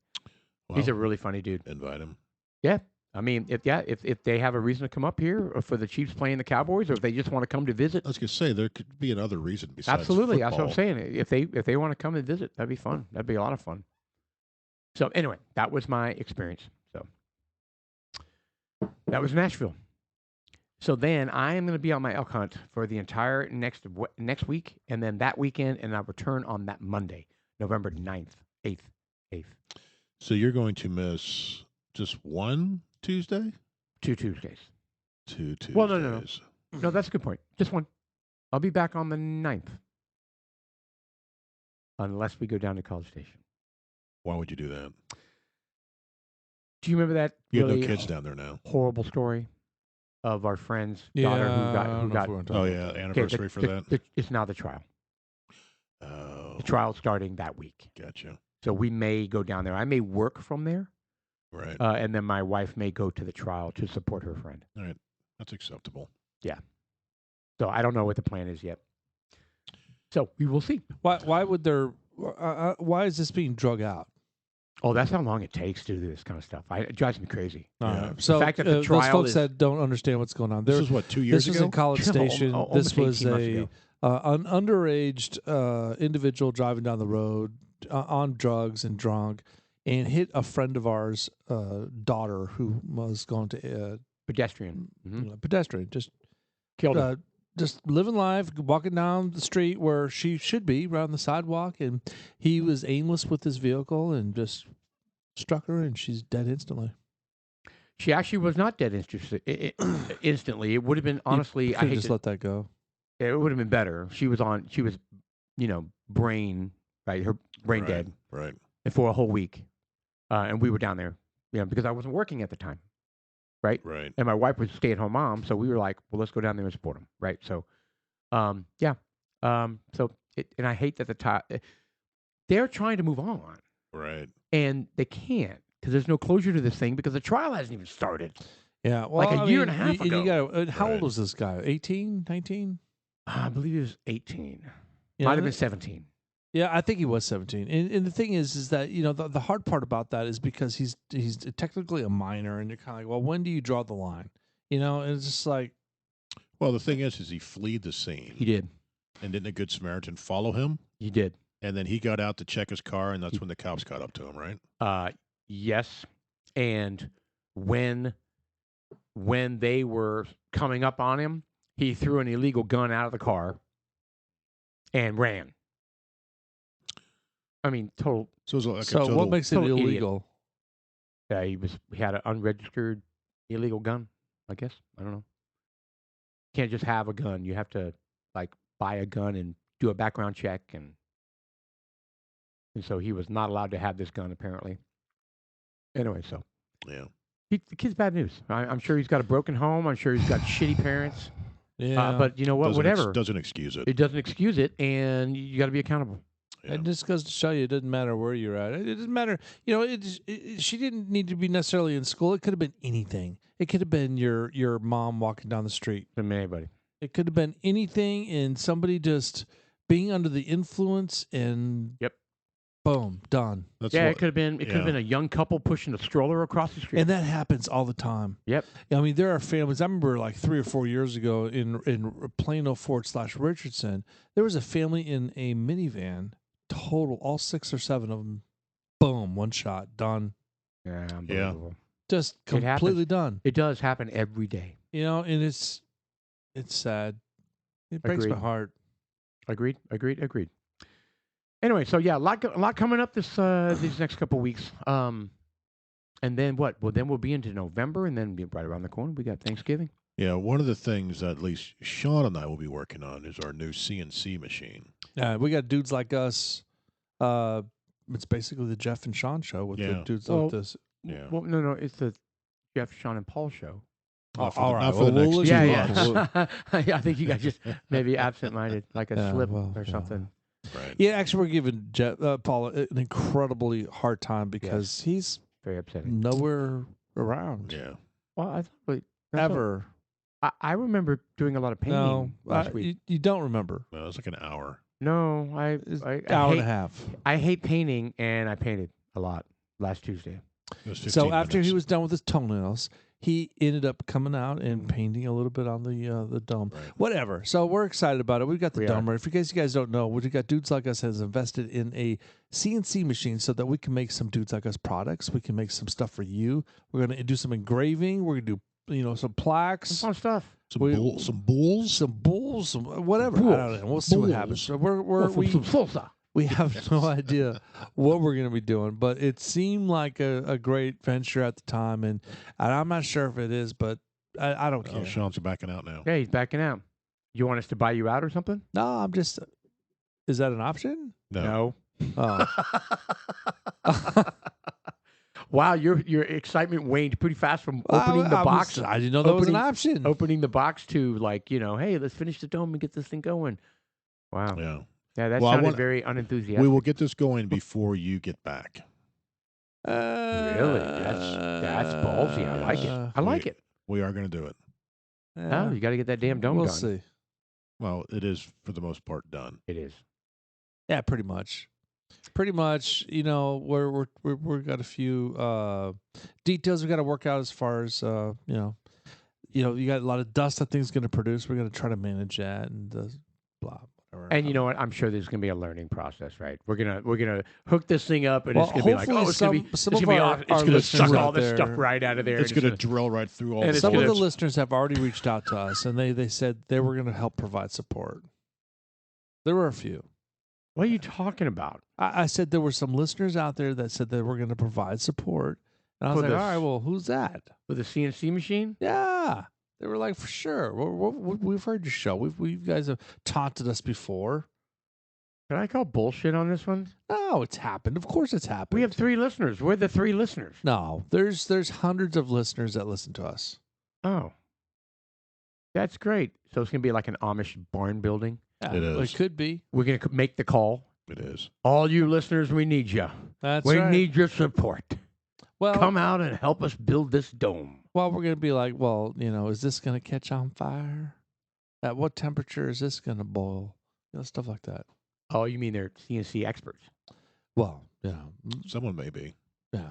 He's a Well, really funny dude. invite him. Yeah. I mean, if they have a reason to come up here or for the Chiefs playing the Cowboys, or if they just want to come to visit, I was going to say, there could be another reason besides absolutely. That's what I'm football. saying. If they want to come and visit, that'd be fun. That'd be a lot of fun. So anyway, that was my experience. So that was Nashville. So then I am going to be on my elk hunt for the entire next week, and then that weekend, and I'll return on that Monday, November 9th, 8th. So you're going to miss just one Tuesday? 2 Tuesdays. 2 Tuesdays. Well, no. No, that's a good point. Just one. I'll be back on the 9th. unless we go down to College Station. Why would you do that? Do you remember that You have really no kids down there now. horrible story of our friend's Yeah, daughter I who don't know got if we want to Oh talk yeah, about that. anniversary for that. It's now the trial. Oh, The trial's starting that week. gotcha. So we may go down there. I may work from there, Right. and then my wife may go to the trial to support her friend. All right. That's acceptable. So I don't know what the plan is yet. So we will see. Why would there? Why is this being drug out? Oh, that's how long it takes to do this kind of stuff. It drives me crazy. Yeah. So fact that the those trial folks is- that don't understand what's going on, This there, was what 2 years this was ago. in College No, Station. almost This was 18 months ago. an underage individual driving down the road on drugs and drunk, and hit a friend of ours' daughter who was going to Pedestrian. pedestrian, just Killed her. just living life, walking down the street where she should be, around the sidewalk, and he was aimless with his vehicle and just struck her, and she's dead instantly. She actually was not dead instantly. It would have been, honestly, I Could've hate just to, let that go. it would have been better. She was, brain, right? Her brain Right. dead Right. and for a whole week. And we were down there, because I wasn't working at the time. Right. Right. And my wife was a stay-at-home mom, so we were like, well, let's go down there and support them, right? So, yeah. And I hate that they're trying to move on, Right. and they can't because there's no closure to this thing because the trial hasn't even started. Yeah, well, Like a year and a half you ago. gotta, how old Right. was this guy? 18, 19? I believe he was 18. Yeah, Might have been 17. Yeah, I think he was 17. And the thing is that, the hard part about that is because he's technically a minor, and you're kind of like, well, when do you draw the line? And it's just like, Well, the thing is he fled the scene. He did. And didn't a good Samaritan follow him? He did. And then he got out to check his car, and that's when the cops caught up to him, right? Yes. And when they were coming up on him, he threw an illegal gun out of the car and ran. I mean, total. So it was like so a total, what makes it total idiot. illegal? He had an unregistered illegal gun. I guess I don't know. You can't just have a gun. You have to buy a gun and do a background check, and so he was not allowed to have this gun apparently. Anyway, so yeah. the kid's bad news. I'm sure he's got a broken home. I'm sure he's got shitty parents. Yeah. But you know what? Whatever. Doesn't excuse it. It doesn't excuse it, and you got to be accountable. Yeah. It just goes to show you it doesn't matter where you're at. It doesn't matter. She didn't need to be necessarily in school. It could have been anything. It could have been your mom walking down the street. From anybody. It could have been anything, and somebody just being under the influence, and Yep. boom, done. That's Yeah, what- it could have been. It could have yeah. been a young couple pushing a stroller across the street. And that happens all the time. Yep. I mean, there are families. I remember like 3 or 4 years ago in Plano Fort/Richardson, there was a family in a minivan. Total, all 6 or 7 of them. Boom, one shot, done. Yeah, unbelievable. Just It happens. completely done. It does happen every day. And it's sad. It breaks my Agreed. heart. Agreed. Anyway, so yeah, a lot coming up these next couple weeks. And then what? Well, then we'll be into November, and then right around the corner we got Thanksgiving. Yeah, one of the things that at least Sean and I will be working on is our new CNC machine. Yeah, we got dudes like us. It's basically the Jeff and Sean show with the Yeah. dudes Well, like this. Yeah. Well, no, it's the Jeff, Sean, and Paul show. Not for all the- right. not for the Well, next we'll 2 look Yeah, at months. yeah. Yeah, I think you guys just maybe absent-minded, like a Yeah, slip well, or yeah. something. Right. Yeah, actually, we're giving Paul an incredibly hard time because he's Very upsetting. nowhere around Yeah. Well, I thought ever. I remember doing a lot of painting No, last week. you don't remember. No, it's like an hour. No, I Hour and hate, a half. I hate painting, and I painted a lot last Tuesday. It was 15 So after he minutes. was done with his toenails, he ended up coming out and painting a little bit on the dome. Right. Whatever. So we're excited about it. We've got the We dome. are. If you guys don't know, we got Dudes Like Us has invested in a CNC machine so that we can make some Dudes Like Us products. We can make some stuff for you. We're gonna do some engraving. We're gonna do some plaques. Some fun stuff. Some we- bulls. Some bulls. Some bulls, some whatever. I Bulls. don't know. We'll see what Bulls. happens. So Some salsa. we have no idea what we're going to be doing, but it seemed like a great venture at the time, and I'm not sure if it is, but I don't care. Oh, Sean's backing out now. Yeah, he's backing out. You want us to buy you out or something? No, I'm just. Is that an option? No. Oh. Wow, your excitement waned pretty fast from opening the box. I didn't know that was an option. Opening the box to hey, let's finish the dome and get this thing going. Wow. Yeah. Yeah, that Well, sounded very unenthusiastic. We will get this going before you get back. Really? That's ballsy. I like it. I like it. We are going to do it. Oh, you got to get that damn dome we'll done. see. Well, it is for the most part done. It is. Yeah, pretty much. Pretty much, we're got a few details we got to work out as far as you got a lot of dust that thing's going to produce. We're going to try to manage that and blah. Whatever. And you know what? I'm sure there's going to be a learning process, right? We're gonna hook this thing up, and it's going to be like, it's going to be awesome. It's going to suck all this stuff right out of there. It's going to drill right through all. Some of the listeners have already reached out to us, and they said they were going to help provide support. There were a few. What are you talking about? I said there were some listeners out there that said they were going to provide support. And I was like, all right, well, who's that? With a CNC machine? Yeah. They were like, for sure. We've heard your show. You guys have taunted us before. Can I call bullshit on this one? No, it's happened. Of course it's happened. We have 3 listeners. We're the 3 listeners. No, there's hundreds of listeners that listen to us. Oh. That's great. So it's going to be like an Amish barn building? Yeah, it is. It could be. We're going to make the call. It is. All you listeners, we need you. That's we right. need your support. Well, come out and help us build this dome. Well, we're going to be like, is this going to catch on fire? At what temperature is this going to boil? Stuff like that. Oh, you mean they're CNC experts? Well, yeah. Someone may be. Yeah.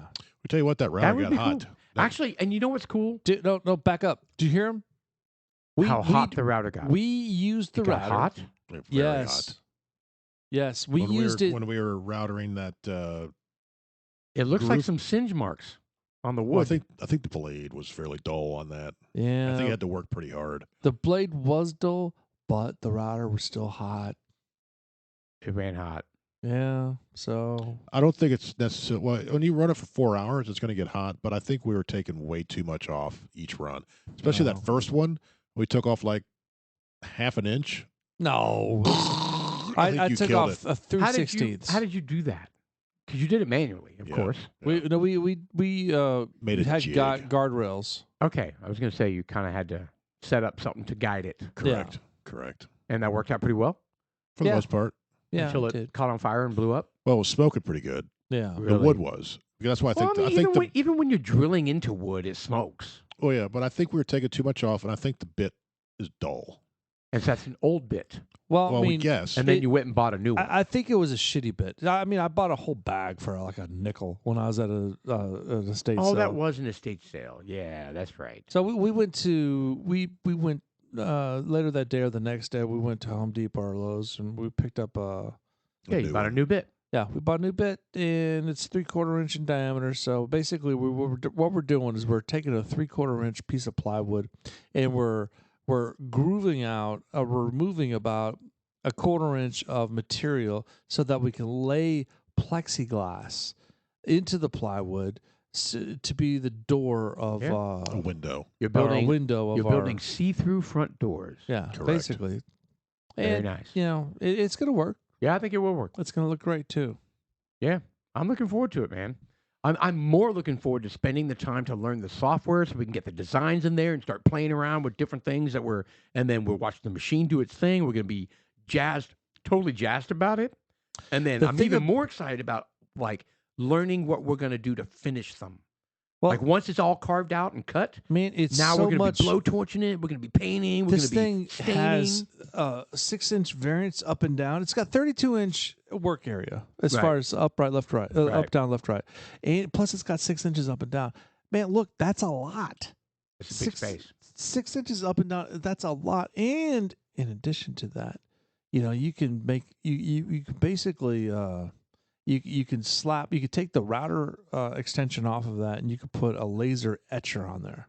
We tell you what, that router got hot. Cool. Actually, and you know what's cool? No, back up. Do you hear him? How hot the router got. We used the router. Hot? Very hot. Yes, we used it when we were routering that. It looks like some singe marks on the wood. Well, I think the blade was fairly dull on that. Yeah, I think it had to work pretty hard. The blade was dull, but the router was still hot. It ran hot. Yeah, so I don't think it's necessary. Well, when you run it for 4 hours, it's going to get hot. But I think we were taking way too much off each run, especially that first one. We took off like half an inch. No, I took off a 3/16. How did you do that? Because you did it manually, of course. We made it had jig. guardrails. Okay, I was going to say you kind of had to set up something to guide it. Correct. And that worked out pretty well for the most part. Yeah, until it caught on fire and blew up. Well, it was smoking pretty good. Yeah, the wood was. That's why I think even when you're drilling into wood, it smokes. Oh yeah, but I think we were taking too much off, and I think the bit is dull. And so that's an old bit. Well, I mean, we guess. And then you went and bought a new one. I think it was a shitty bit. I mean, I bought a whole bag for like a nickel when I was at an estate sale. Oh, that was an estate sale. Yeah, that's right. So we went later that day or the next day. We went to Home Depot or Lowe's and we picked up you bought a new bit. Yeah, we bought a new bit and it's 3/4 inch in diameter. So basically, what we're doing is we're taking a 3/4 inch piece of plywood and we're grooving out, removing about 1/4 inch of material so that we can lay plexiglass into the plywood to be the door of a window. You're building a window. You're building see-through front doors. Yeah, correct. Basically. Very nice. It's going to work. Yeah, I think it will work. It's going to look great too. Yeah, I'm looking forward to it, man. I'm more looking forward to spending the time to learn the software so we can get the designs in there and start playing around with different things and then we'll watch the machine do its thing. We're going to be totally jazzed about it. And then I'm even more excited about like learning what we're going to do to finish them. Well, like once it's all carved out and cut, man, it's now so we're going to much be blowtorching it. We're going to be painting. We're this going to be thing has 6-inch variance up and down. It's got 32-inch work area as far as up, right, left, right, up, down, left, right, and plus it's got 6 inches up and down. Man, look, that's a lot. It's a big space. 6 inches up and down. That's a lot. And in addition to that, you can make you can basically. You can take the router extension off of that and you could put a laser etcher on there.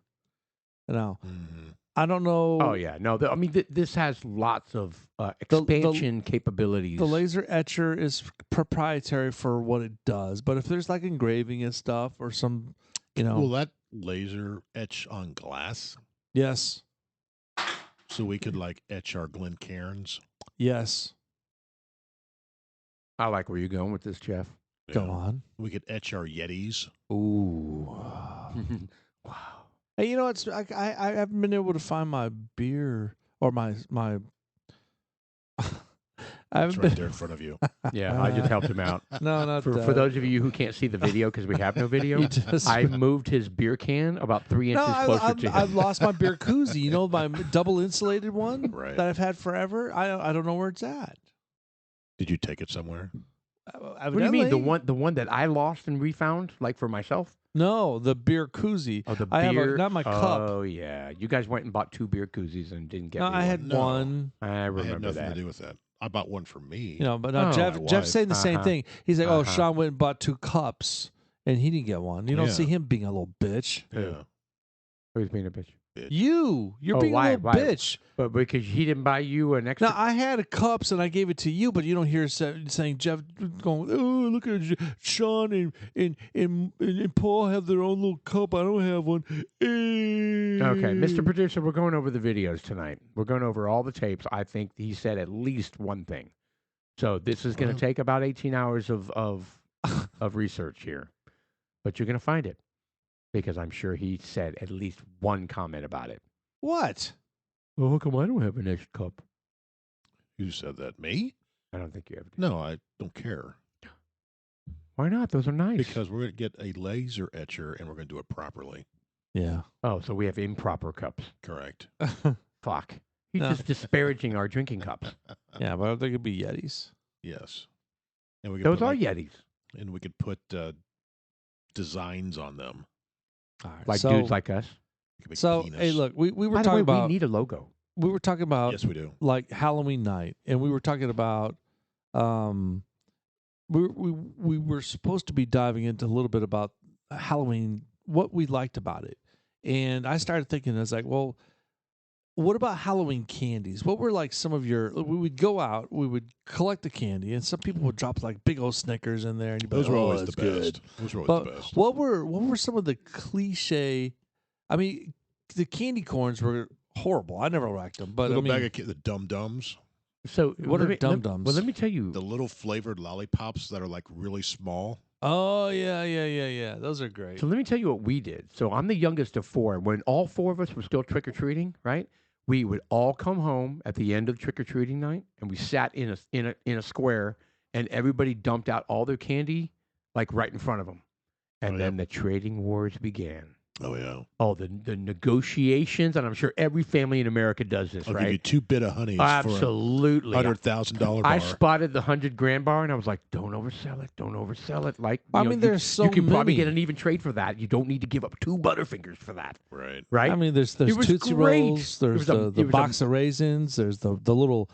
I don't know. Oh, yeah. No, this has lots of expansion capabilities. The laser etcher is proprietary for what it does. But if there's like engraving and stuff or some, Will that laser etch on glass? Yes. So we could like etch our Glencairns? Yes. I like where you're going with this, Jeff. Go Yeah. on. We could etch our Yetis. Ooh. Wow. Hey, you know it's I haven't been able to find my beer or my I It's haven't right been. there in front of you. Yeah, I just helped him out. No, not For that. those of you who can't see the video because we have no video, You just- I moved his beer can about 3 No, inches closer to him. I've lost my beer koozie. You know, my double insulated one Right. that I've had forever. I don't know where it's at. Did you take it somewhere? What do you mean? The one that I lost and refound, like for myself? No, the beer koozie. Oh, the I have beer. not my cup. Oh yeah, you guys went and bought 2 beer koozies and didn't get No, me I one. had No. one. I I had remember nothing that. to do with that. I bought one for me. You know, but now Oh, Jeff's my saying the same Uh-huh. thing. He's like, "Oh, Uh-huh. Sean went and bought 2 cups, and he didn't get one." You don't Yeah. see him being a little bitch. Yeah. Who's being a bitch? You're Oh, being why? a little Why? bitch. But because he didn't buy you an extra. Now I had cups and I gave it to you, but you don't hear saying Jeff going, "Oh, look at Sean and Paul have their own little cup. I don't have one." Okay, Mr. Producer, we're going over the videos tonight. We're going over all the tapes. I think he said at least one thing. So this is going to Well. take about 18 hours of research here, but you're going to find it because I'm sure he said at least one comment about it. What? Well, how come I don't have an extra cup? Who said that? Me? I don't think you ever did. No, I don't care. Why not? Those are nice. Because we're going to get a laser etcher and we're going to do it properly. Yeah. Oh, so we have improper cups. Correct. Fuck. He's No. just disparaging our drinking cups. Yeah, but I think it'd be Yetis. Yes. And we could Those put are like, Yetis. and we could put designs on them. All right. Like so, dudes like us. We could make So penis. hey, look, we were By the talking way, about we need a logo. we were talking about Yes, we do. like Halloween night, and we were talking about we were supposed to be diving into a little bit about Halloween, what we liked about it, and I started thinking, I was like, well, what about Halloween candies? What were like some of your? We would go out, we would collect the candy, and some people would drop like big old Snickers in there, and you'd be Those like, were oh, always the that's best. good. Those were always But the best. what were some of the cliche? I mean, the candy corns were horrible. I never liked them, but Little I mean, bag of the Dum Dums, So What let are me- Dum let- Dums? Well, let me tell you. the little flavored lollipops that are like really small. oh yeah. Those are great. So let me tell you what we did. So I'm the youngest of 4. When all 4 of us were still trick or treating, right? We would all come home at the end of trick or treating night, and we sat in a square, and everybody dumped out all their candy, like right in front of them, and Oh, then the trading wars began. Oh yeah. Oh, the negotiations, and I'm sure every family in America does this, I'll give you right? 2 bit of honeys Absolutely. for $100,000 bar. I spotted the $100,000 bar, and I was like, "Don't oversell it. Don't oversell it." Like, I you know, mean, you- there's so you can probably many. get an even trade for that. You don't need to give up 2 Butterfingers for that, Right. right? I mean, there's It was Tootsie great. Rolls, there's It was a- the it was a- box of raisins, there's the little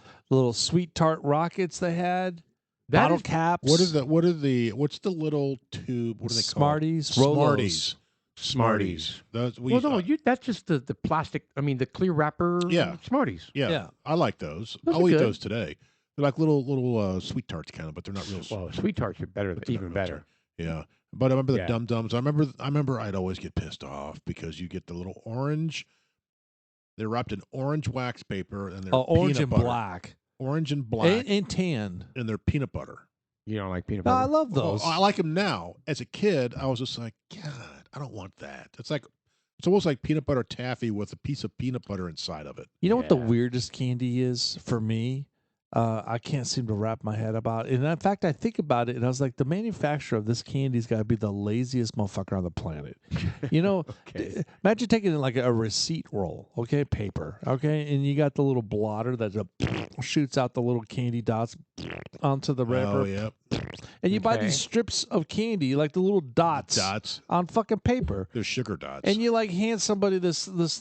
sweet tart rockets they had, That bottle is- caps. What's the little tube? What are they called? Smarties, Smarties. Rolos. Smarties. Those, we Well, used- no, that's just the plastic. I mean, the clear wrapper. Yeah. Smarties. yeah, Yeah. I like those. Those I'll are eat good. those today. They're like little sweet tarts kind of, but they're not real. Well, sweet tarts are better, but they're not even real better. tart. Yeah, but I remember the Yeah. Dum Dums. I remember I'd always get pissed off because you get the little orange. They're wrapped in orange wax paper and they're Orange peanut and butter. black. Orange and black, And tan. and they're peanut butter. You don't like peanut No, butter? I love Well, those. I like them now. As a kid, I was just like, God, I don't want that. It's almost like peanut butter taffy with a piece of peanut butter inside of it. You know what the Yeah. weirdest candy is for me? I can't seem to wrap my head about it. And in fact, I think about it, and I was like, the manufacturer of this candy's got to be the laziest motherfucker on the planet. You know, Okay. imagine taking like a receipt roll, okay, paper, okay, and you got the little blotter that shoots out the little candy dots onto the wrapper, Oh, yeah. and you buy Okay. these strips of candy, like the little dots, Dots. on fucking paper, They're sugar dots. and you like hand somebody this. That's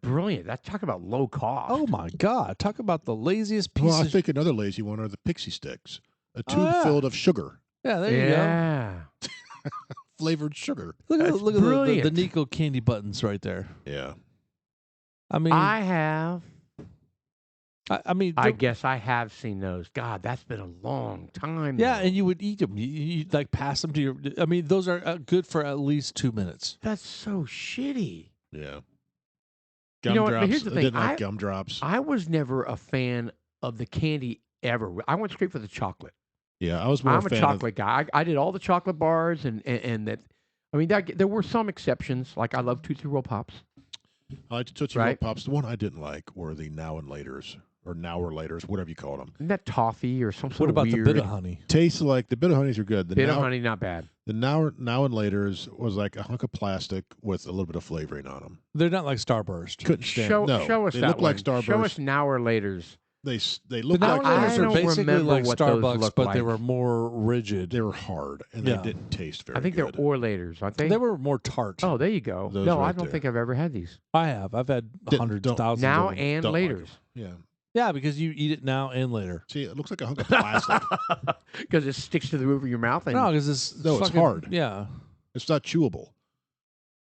brilliant. That's talk about low cost. Oh my God! Talk about the laziest piece Well, I of think another lazy one are the pixie sticks. A tube yeah. filled of sugar, yeah. There you go. yeah. flavored sugar. Look at That's the brilliant. Nico candy buttons right there. Yeah. I mean, I have. I mean, I guess I have seen those. God, that's been a long time. yeah, though. and you would eat them. You like pass them to your. I mean, those are good for at least 2 minutes. That's so shitty. Yeah. You know what, but here's the I thing, didn't like I- gumdrops. I was never a fan of the candy ever. I went straight for the chocolate. Yeah, I was more I'm a fan chocolate guy. I did all the chocolate bars, and that. I mean, there were some exceptions. Like I love Tootsie Roll Pops. I liked Tootsie Roll Right. Pops. The one I didn't like were the Now and Laters, or Now or Laters, whatever you call them. Isn't that toffee or some sort What of about weird the bit of honey? Tastes like the Bit of Honeys are good. The bit now, of honey? Not bad. The now and Laters was like a hunk of plastic with a little bit of flavoring on them. They're not like Starburst. Couldn't stand. Show no, us they that look like one. Starburst. Show us now or later's. They The look now like and laters I are don't basically remember like what those Starbucks, look but like. they were more rigid. they were hard and Yeah. they didn't taste very. I think good. they're or laters, aren't they? They were more tart. Oh, there you go. Those No, right I don't there. think I've ever had these. I have. I've had Didn't- hundreds, don't- thousands. Now of them. and Don't like laters. Yeah. Yeah, because you eat it now and later. See, it looks like a hunk of plastic. Because it sticks to the roof of your mouth. And No, because it's No, it's fucking- hard. Yeah, It's not chewable.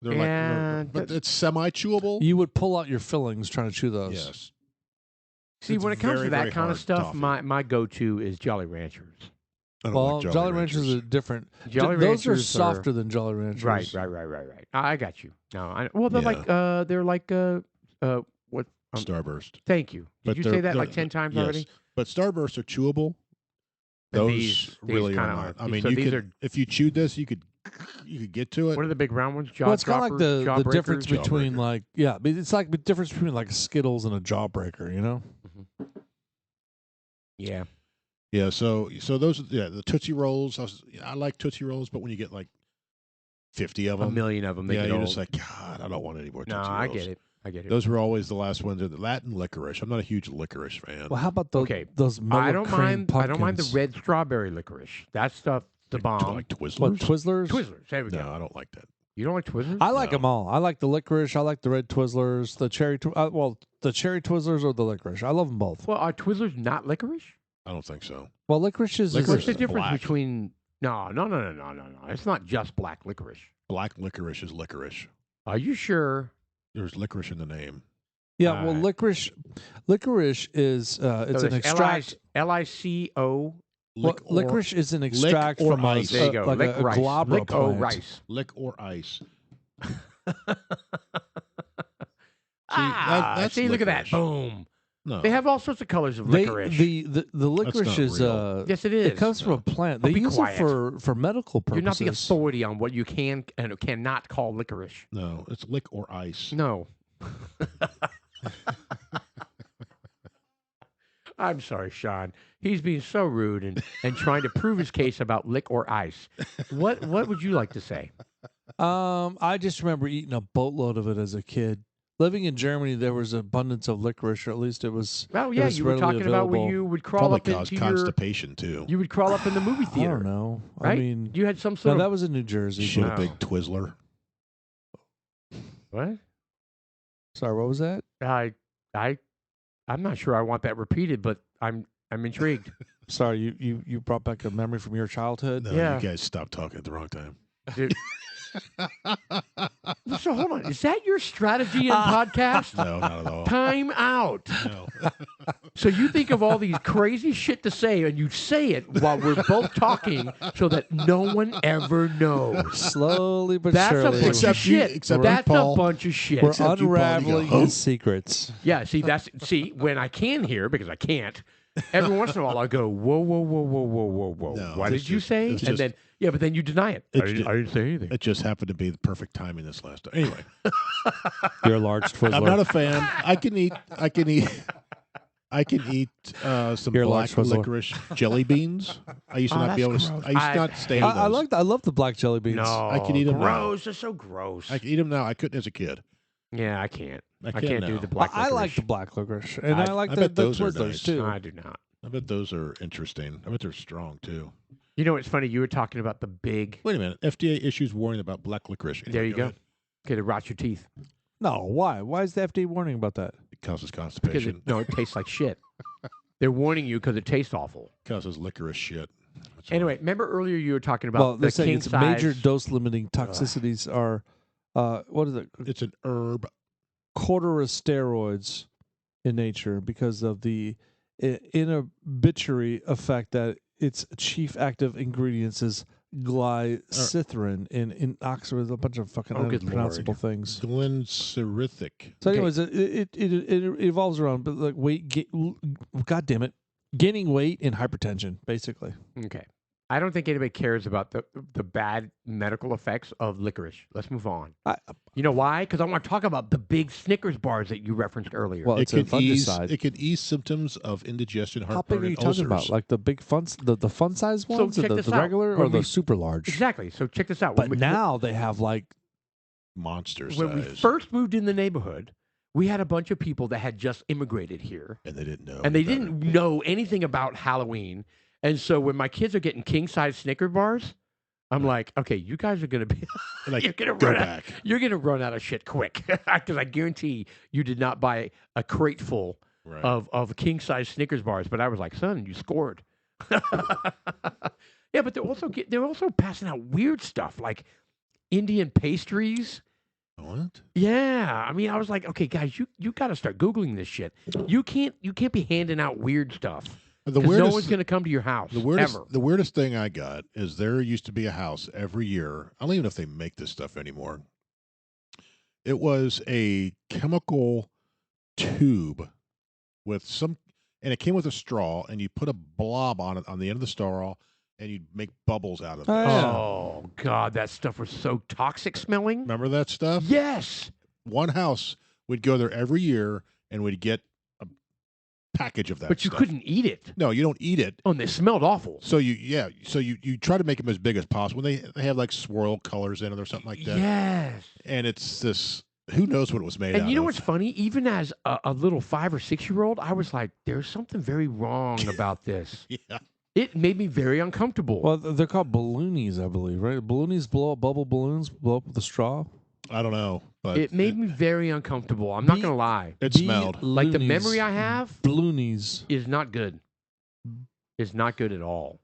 They're Yeah, like, but it's semi-chewable. you would pull out your fillings trying to chew those. Yes. See, It's when it comes very, to that very kind of hard stuff, toffee. my go-to is Jolly Ranchers. I don't Well, like Jolly Ranchers are different. Jolly Those are Ranchers softer than Jolly Ranchers. Right. I got you. No, well, they're like what? Starburst. Thank you. Did But you they're- say that like they're- 10 times yes. already? But Starbursts are chewable. And Those these really kinda are not. aren't. I mean, So you these could are- if you chewed this, you could get to it. What are the big round ones? Jaw Well, it's kind of like droppers, the difference jawbreakers? between Jawbreaker. like but it's like the difference between like Skittles and a Jawbreaker. You know. Yeah. Yeah, so those the Tootsie Rolls. I like Tootsie Rolls, but when you get like 50 of A them, million of them. They yeah, get you're old. just like, God, I don't want any more No, Tootsie I Rolls. get it. I get it. Those were always the last ones. The Latin licorice. I'm not a huge licorice fan. Well, how about those? Okay. Those metal I don't cream mind. I don't mind the pumpkins? red strawberry licorice. That stuff, the bomb. Like Twizzlers. What Twizzlers? Twizzlers. There we No, go. I don't like that. You don't like Twizzlers? I like No. them all. I like the licorice. I like the red Twizzlers. The cherry. The cherry Twizzlers or the licorice. I love them both. Well, are Twizzlers not licorice? I don't think so. Well, licorice is. Licorice What's the is difference black. between? No. It's not just black licorice. Black licorice is licorice. Are you sure? There's licorice in the name. Yeah, well, Uh, licorice is it's an extract. LICO. Licorice is an extract or from a, ice. There you go. like Lick a rice. glabra Lick o plant. rice. Lick or ice. That's see, look at that. licorice. Boom. No. They have all sorts of colors of They, licorice. the licorice not is real. Yes, it is. it comes from a plant. They be use quiet. it for medical purposes. You're not the authority on what you can and cannot call licorice. No, it's lick or ice. No. I'm sorry, Sean. He's being so rude and trying to prove his case about lick or ice. What would you like to say? I just remember eating a boatload of it as a kid. Living in Germany, there was abundance of licorice, or at least it was. Well, it yeah, was you were readily talking about when available. you would crawl Probably up caused into your. constipation too. You would crawl up in the movie I theater, don't know. right? I mean, You had some no, sort that of was in New Jersey. Shit, but- a big Twizzler. what? Sorry, what was that? I'm not sure I want that repeated, but I'm intrigued. Sorry, you brought back a memory from your childhood. No, Yeah. you guys stopped talking at the wrong time. Dude. So hold on, is that your strategy in podcast? No, not at all. Time out. No. So you think of all these crazy shit to say, and you say it while we're both talking, so that no one ever knows. Slowly but That's a surely, bunch Except of you- shit. except That's Paul. a bunch of shit. we're Except you, Paul, you go, unraveling "Huh?" his secrets. Yeah, see when I can hear, because I can't, every once in a while I'll go, whoa. No, What it's did you just- say? it's And just- then, yeah, but then you deny it. It's I ju- didn't say anything. It just happened to be the perfect timing this last time. Anyway, You're a large Twizzler. I'm not a fan. I can eat some You're a black large Twizzler. licorice jelly beans. I used to Oh, not be able that's to. gross. I used to not stand those. I love the black jelly beans. No, I can eat 'em now. gross. They're so gross. I can eat them now. I couldn't as a kid. Yeah, I can't. I can can't do now. the black I like licorice. the black licorice, and I like I the bet those are Twizzlers nice. too. I do not. I bet those are interesting. I bet they're strong too. You know, it's funny. You were talking about the big. Wait a minute. FDA issues warning about black licorice. There you Go go. ahead. Okay, to rot your teeth No, why? Why is the FDA warning about that? It causes because constipation. it tastes like shit. They're warning you because it tastes awful. Causes licorice shit. That's Anyway, remember earlier you were talking about Well, the they're saying king it's size. major dose limiting toxicities are what is it? why. It's an herb. Corticosteroids in nature because of the inhibitory effect that its chief active ingredients is glycithrin in Oxford with a bunch of fucking Oh, good unpronounceable things. Glycerithic. So, Okay. anyways, it evolves around, but like God damn it, gaining weight and hypertension, basically. Okay. I don't think anybody cares about the bad medical effects of licorice. Let's move on. You know why? Because I want to talk about the big Snickers bars that you referenced earlier. Well, it's a fungicide. It could ease symptoms of indigestion, How heartburn, big are you and talking ulcers. about? Like the big the fun size So ones, or check the this out. regular, When or the we- super large? Exactly. So check this out. But now they have like Monster when we size. first moved in the neighborhood, we had a bunch of people that had just immigrated here, And they didn't know. and they any better. didn't know anything about Halloween. And so when my kids are getting king size Snicker bars, I'm like, okay, you guys are gonna be Like, you're gonna go run out, back. you're gonna run out of shit quick because I guarantee you did not buy a crate full Right. of king size Snickers bars. But I was like, son, you scored. Yeah, but they're also passing out weird stuff like Indian pastries. What? Yeah, I mean, I was like, okay, guys, you got to start googling this shit. You can't be handing out weird stuff. The Because no weirdest, one's going to come to your house ever. the weirdest thing I got is there used to be a house every year. I don't even know if they make this stuff anymore. It was a chemical tube with and it came with a straw, and you put a blob on it on the end of the straw, and you'd make bubbles out of it. Oh, yeah. Oh God, that stuff was so toxic smelling. Remember that stuff? Yes. One house would go there every year, and we'd get a package of that. But you stuff. couldn't eat it. No, you don't eat it. Oh, and they smelled awful. So you try to make them as big as possible. They have like swirl colors in it or something like that. Yes. And it's this. Who knows what it was made out And you know of? what's funny? Even as a little 5 or 6 year old, I was like, "There's something very wrong about this." Yeah. It made me very uncomfortable. well, they're called balloonies, I believe, right? Balloonies blow up bubble balloons, blow up with the straw. I don't know, but It made me very uncomfortable. I'm not Be- going to lie. it smelled. Like the Loonies. memory I have Balloonies. is not good. It's not good at all.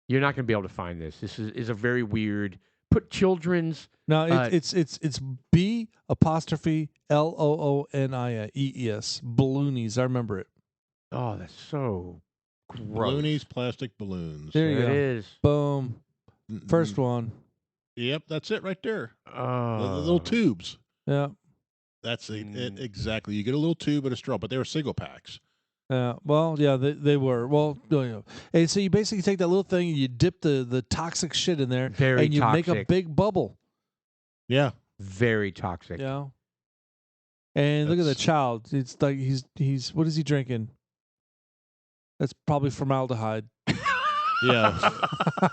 You're not going to be able to find this. This is a very weird. Put children's. No, Uh, it's B apostrophe LOONIES. Balloonies. I remember it. Oh, that's so gross. Balloonies, plastic balloons. There you There go. it is. Boom. First Mm, one. Yep, that's it right there. Oh, The little tubes. Yeah. That's it Mm. exactly. You get a little tube and a straw, but they were single packs. Well, yeah, they were. Well, you know. And so you basically take that little thing and you dip the toxic shit in there Very and you make a toxic. big bubble. Yeah. Very toxic. You know? And look at the That's- child. It's like he's what is he drinking? That's probably formaldehyde. Yeah.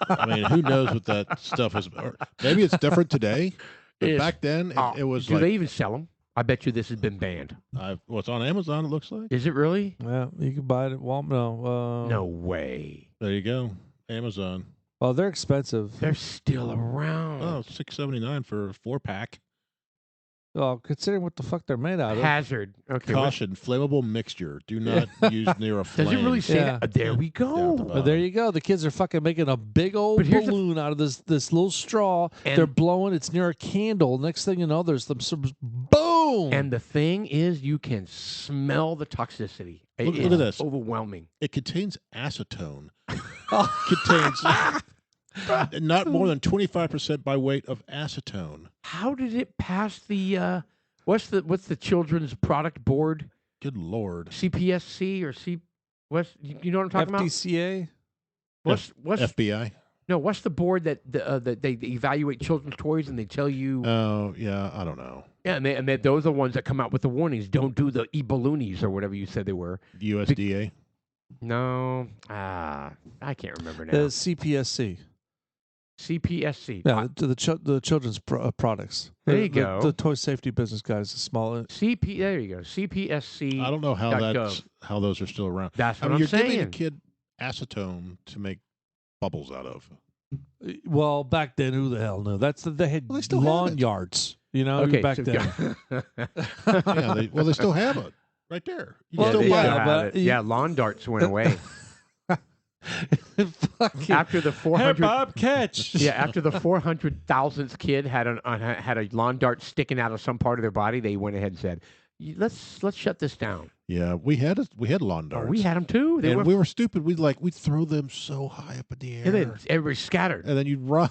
I mean, who knows what that stuff is? Or maybe it's different today, but It's- back then it was Do like they even sell them? I bet you this has been banned. well, it's on Amazon. It looks like. Is it really? Yeah, you can buy it at Walmart. No. No way. There you go, Amazon. Well, they're expensive. They're still around. Oh, $6.79 for a 4-pack. Well, considering what the fuck they're made out of. Hazard. Okay. what- Caution: flammable mixture. Do not use near a flame. Does it really say Yeah. that? There we go. Down the But there you go. The kids are fucking making a big old But here's the- balloon out of this little straw. And- They're blowing. It's near a candle. Next thing you know, there's some boom. And the thing is, you can smell the toxicity. Look It's at this. Overwhelming. It contains acetone. Contains not more than 25% by weight of acetone. How did it pass the what's the children's product board? Good Lord. CPSC or C what's you know what I'm talking about? FDCA. What's FBI. what's the board that that they evaluate children's toys and they tell you Oh, yeah. I don't know. yeah and those are the ones that come out with the warnings. Don't do the e-balloonies or whatever you said they were. USDA. No, I can't remember now. The CPSC. CPSC. Yeah, the children's products. There you The- go. The toy safety business guys, the small. There you go. CPSC. I don't know how .gov. how those are still around. That's I what mean, I'm you're saying. giving a kid acetone to make bubbles out of. Well, back then, who the hell knew? They had Well, they still have lawn it. yards. You know, Okay, back so then. Yeah, they still have it right there. You Well, can they still buy still it. have but it. you- Yeah, lawn darts went away Fucking, after the hey, 400. Bob, catch. Yeah, after the 400,000th kid had a lawn dart sticking out of some part of their body, they went ahead and said, "Let's shut this down." Yeah, we had lawn Oh, darts. we had them too. They and were. we were stupid. We'd throw them so high up in the air, And then everybody scattered. and then you'd run.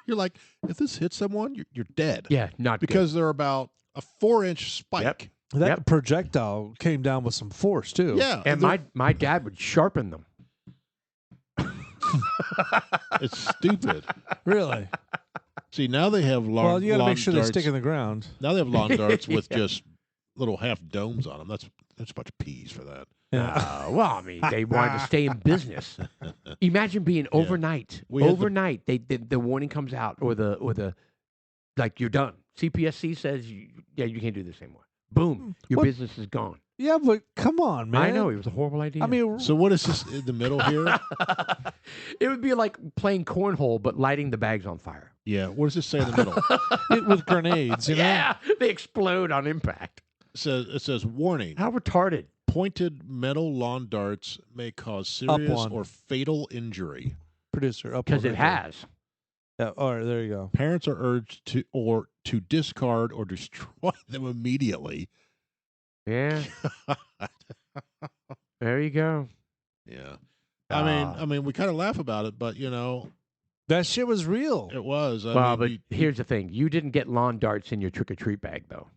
You're like, if this hits someone, you're dead. Yeah, not good. Because they're about a 4-inch spike. Yep. That Yep. projectile came down with some force too. Yeah, And my dad would sharpen them. it's stupid. Really? See, now they have Well, you got to lawn make sure they darts. stick in the ground. Now they have lawn darts with Yeah. just little half domes on them. That's a bunch of peas for that. Yeah. Well, I mean, they wanted to stay in business. Imagine being overnight. We had the- Overnight, the warning comes out, or the like you're done. CPSC says you can't do this anymore. Boom, your What? business is gone. Yeah, but come on, man. I know it was a horrible idea. I mean, So what is this in the middle here? it would be like playing cornhole, but lighting the bags on fire. Yeah, what does this say in the middle? with grenades, you know? Yeah, they explode on impact. It says warning. How retarded! Pointed metal lawn darts may cause serious one. or fatal injury. Producer, up Because one it right there. has. Yeah, all right, there you go. Parents are urged to discard or destroy them immediately. Yeah, there you go. Yeah. Ah. I mean, we kind of laugh about it, but That shit was real. it was. Well, but here's the thing: you didn't get lawn darts in your trick or treat bag, though.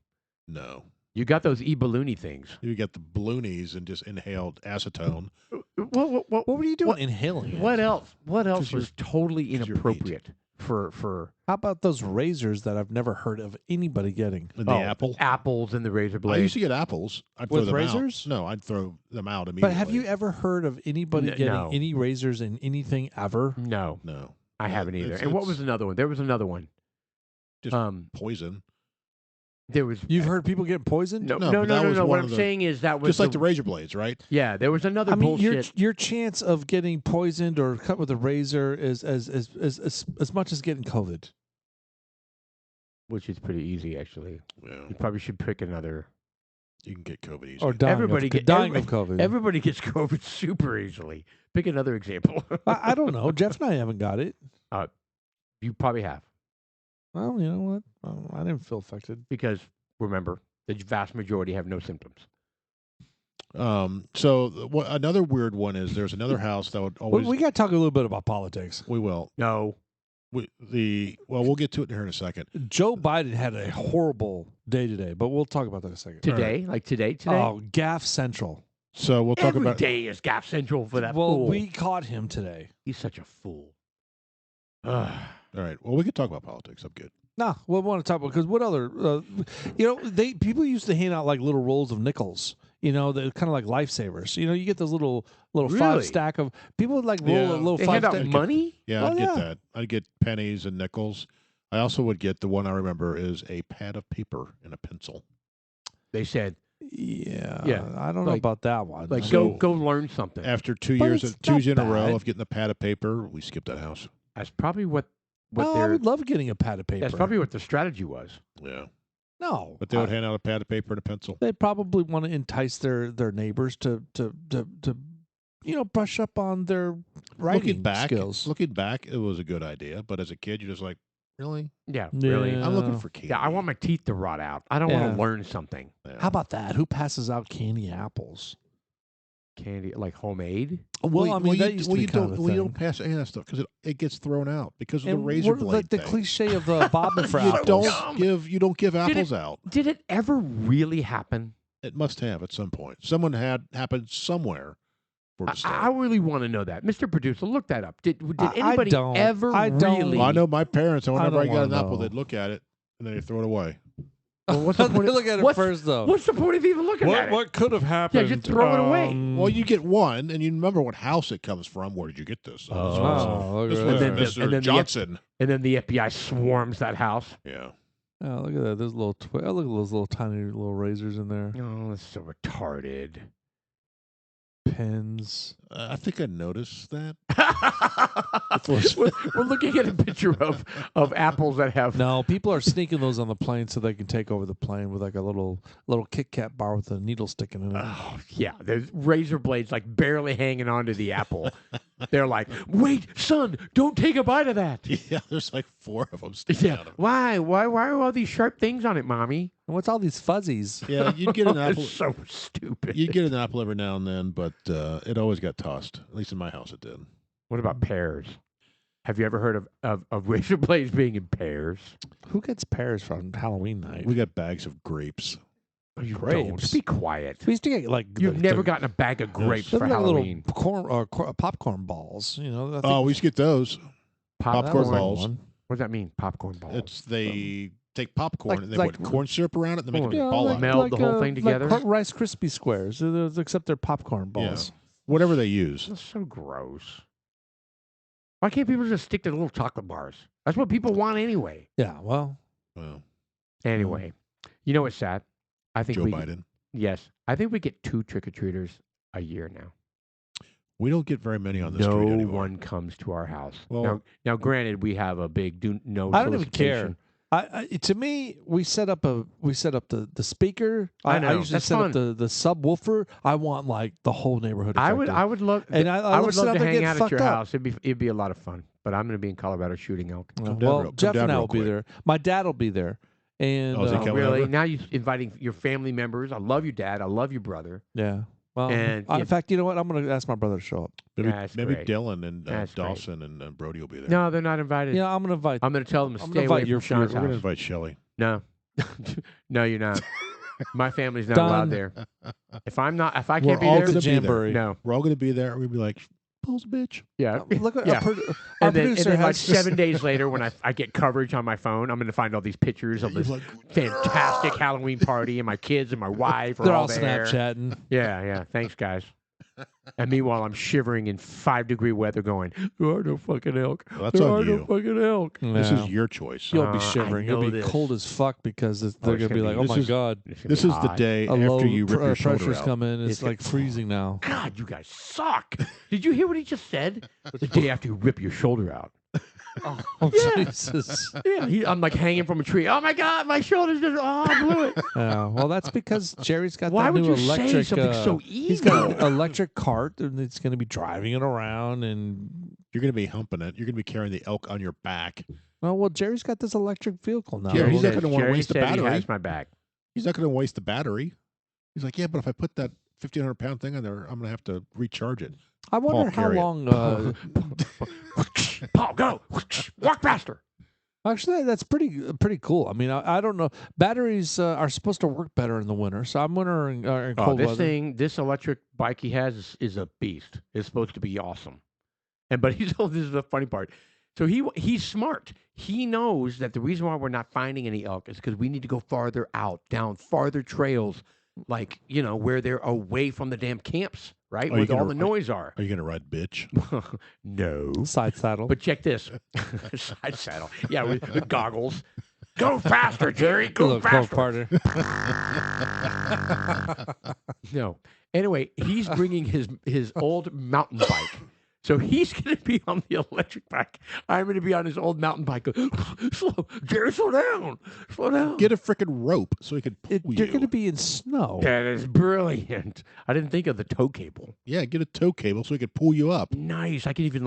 no. You got those e-balloony things. You get the balloonies and just inhaled acetone. What What were you doing? Inhaling it. What else? What else 'Cause you're- was totally 'cause you're inappropriate for How about those razors that I've never heard of anybody getting? And the apple. apples and the razor I blade? used to get apples. I'd With throw them razors? out. No, I'd throw them out immediately. But have you ever heard of anybody getting No. any razors in anything ever? No, No. I haven't either. It's- And what it's was another one? There was another one. Just Um, poison? there was. You've heard people get poisoned? No, No, no, but no, that no, was no. one What of I'm the- saying is that was Just like the razor blades, right? Yeah, there was another I mean, bullshit. your chance of getting poisoned or cut with a razor is as much as getting COVID. Which is pretty easy, actually. Yeah. You probably should pick another. You can get COVID easy. Or dying Everybody of, get- dying every- of COVID. Everybody gets COVID super easily. Pick another example. I don't know. Jeff and I haven't got it. You probably have, Well, you know what? I didn't feel affected. because remember, the vast majority have no symptoms. Another weird one is there's another house that would We, always. we got to talk a little bit about politics. We will. No. We'll get to it here in a second. Joe Biden had a horrible day today, but we'll talk about that in a second. Today? Like today? Oh, Gaff Central. So we'll talk Every about. day is Gap Central for that Well, fool. we caught him today. He's such a fool. Ugh. All right. Well, we can talk about politics. I'm good. Nah, we want to talk about because what other, people used to hand out like little rolls of nickels. They're kind of like lifesavers. You get those little Really? 5 stack of people would like roll Yeah. a little They 5 hand out stack. money? Yeah, Well, I'd get yeah. that. I'd get pennies and nickels. I also would get the one I remember is a pad of paper and a pencil. They said, Yeah, Yeah, I don't know like- about that one. like, So- go learn something. After 2 But years, it's 2 not years in a row bad. of getting the pad of paper, we skipped that house. That's probably what Oh, I their would love getting a pad of paper. that's probably what the strategy was. Yeah, no, but they would hand out a pad of paper and a pencil. they probably want to entice their neighbors to brush up on their writing skills. Looking back, it was a good idea. But as a kid, you're just like, really? Yeah, really. Yeah. I'm looking for candy. Yeah, I want my teeth to rot out. I don't want Yeah. to learn something. Yeah. How about that? Who passes out candy apples? Candy, like homemade. Well, I mean, that used to be kind of a you thing. don't pass any of that stuff because it gets thrown out because of And the razor what- blade the thing. cliche of bobbing for you apples. you don't give Did it- apples out. Did it ever really happen? It must have at some point. Someone had happened somewhere for it to start. I really want to know that, Mr. Producer. Look that up. Did I anybody don't. ever I don't. really? Well, I know my parents. Whenever I don't got an wanna apple, know. they'd look at it and then they throw it away. Well, what's the They point? look at it what's- first, though. What's the point of even looking at it? could have happened? just throw it away. Well, you get one, and you remember what house it comes from. Where did you get this? Oh. this look was at And then that. the- Mr. and then the- Johnson. And then the FBI swarms that house. Yeah. Oh, look at that. There's look at those little tiny little razors in there. Oh, that's so retarded. Pens. I think I noticed that. we're looking at a picture of apples that have. No, people are sneaking those on the plane so they can take over the plane with like a little Kit Kat bar with a needle sticking in it. Oh, yeah, there's razor blades like barely hanging onto the apple. They're like, wait, son, don't take a bite of that. Yeah, there's like 4 of them sticking Yeah. out of it. Why are all these sharp things on it, mommy? And what's all these fuzzies? Yeah, you'd get an apple. It's so stupid. You'd get an apple every now and then, but it always got tossed. At least in my house, it did. What about pears? Have you ever heard of razor blades being in pears? Who gets pears from Halloween night? We got bags of grapes. Oh, you grapes. don't. Be quiet. We used to get like You've the, never the, gotten a bag of grapes they're for like Halloween. little popcorn balls. You know. I think Oh, we used to get those. that popcorn was the balls. one. What does that mean? Popcorn balls. It's they take popcorn Like- and they like- put corn syrup around it and they make a big Yeah, ball like, out of Meld it. the whole thing together? Like Rice Krispie squares, except they're popcorn balls. Whatever they use. That's so gross. Why can't people just stick to the little chocolate bars? That's what people want anyway. Yeah, well, Well, Anyway, you know what's sad? I think Joe we Biden. Yes, I think we get 2 trick or treaters a year now. We don't get very many on the No street anymore. one comes to our house. Well- now, granted, we have a big no. I don't even care. solicitation. to me, we set up the speaker. I know. I usually That's set up fun. the subwoofer. I want like the whole neighborhood. I affected. would love. And I I love would sitting love out to there hang getting out at fucked your up. house. It'd be a lot of fun. But I'm going to be in Colorado shooting elk. Come down Well, real- come Jeff down and I real will be quick. there. My dad will be there. And Oh, is he coming Really? over? Now you're inviting your family members. I love your dad. I love your brother. yeah. Well, And in if- fact, you know what? I'm going to ask my brother to show up. Maybe, That's maybe great. Dylan and That's great. Dawson and Brody will be there. No, they're not invited. Yeah, I'm going to invite. I'm going to tell them to I'm stay gonna away invite from Sean's We're going to house. invite Shelly. No, no, you're not. My family's not Done. allowed there. If I We're can't be all there, gonna be there. Jamboree. no. We're all going to be there. We're going to be like, Paul's a bitch. Yeah. Look at Yeah. our And then producer like has 7 days later, when I get coverage on my phone, I'm going to find all these pictures of You're this like, fantastic Halloween party, and my kids and my wife are They're all all there. Snapchatting. Yeah. Thanks, guys. And meanwhile, I'm shivering in 5-degree weather, going, "There are no fucking elk. Well, that's there on are no you. fucking elk." This Yeah. is your choice. You'll be I shivering. know You'll be this. cold as fuck because they're it's going to be gonna like, be- oh This my is- God. It's gonna This be is the hot. day A after low you rip your shoulder pressure's out. coming. It's It's like gonna- freezing now. God, you guys suck. Did you hear what he just said? The day after you rip your shoulder out. Oh, Yeah. Jesus. Yeah, I'm like hanging from a tree. Oh my God, my shoulder's just, I blew it. Yeah, well, that's because Jerry's got Why that would new you say electric. something so He's got evil? an electric cart, and it's going to be driving it around. And You're going to be humping it. You're going to be carrying the elk on your back. well, Jerry's got this electric vehicle now. Yeah, he's not says- gonna wanna Jerry waste the said battery. He has my back. He's not going to waste the battery. He's like, yeah, but if I put that 1,500-pound thing on there, I'm going to have to recharge it. I wonder how carry it. long. Paul, go. Walk faster. Actually, that's pretty cool. I mean, I don't know. Batteries are supposed to work better in the winter, so I'm wondering in Oh, cold this weather. this electric bike he has is a beast. It's supposed to be awesome. But he's this is the funny part. So he's smart. He knows that the reason why we're not finding any elk is because we need to go farther out, down farther trails, like where they're away from the damn camps, right? Are Where you all gonna- the noise are. Are you going to ride bitch? No. Side saddle. But check this. Side saddle. Yeah, with goggles. Go faster, Jerry. Go Look, faster. partner. No. Anyway, he's bringing his old mountain bike. So he's going to be on the electric bike. I'm going to be on his old mountain bike. Go, Jerry, slow down. Slow down. Get a freaking rope so he can pull you. You're going to be in snow. That is brilliant. I didn't think of the tow cable. Yeah, get a tow cable so he can pull you up. Nice. I can even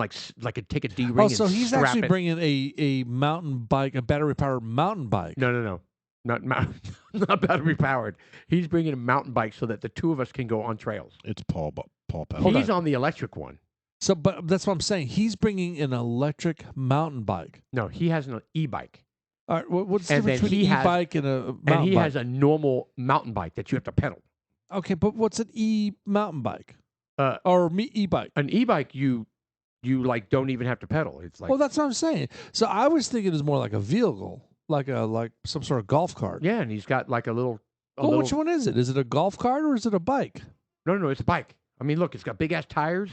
take a D-ring Oh, and so he's strap actually it. bringing a mountain bike, a battery powered mountain bike. No. Not battery powered. He's bringing a mountain bike so that the two of us can go on trails. It's Paul Powell. He's on the electric one. So, but that's what I'm saying. He's bringing an electric mountain bike. No, he has an e-bike. All right, what's the And difference then between he an has- e-bike and a mountain And he bike? has a normal mountain bike that you have to pedal. Okay, but what's an e-mountain bike? Uh, Or e-bike? An e-bike, you like don't even have to pedal. It's like Well, that's what I'm saying. So I was thinking it's more like a vehicle, like some sort of golf cart. yeah, and he's got like a little. Well, which one is it? Is it a golf cart or is it a bike? No, it's a bike. I mean, look, it's got big ass tires.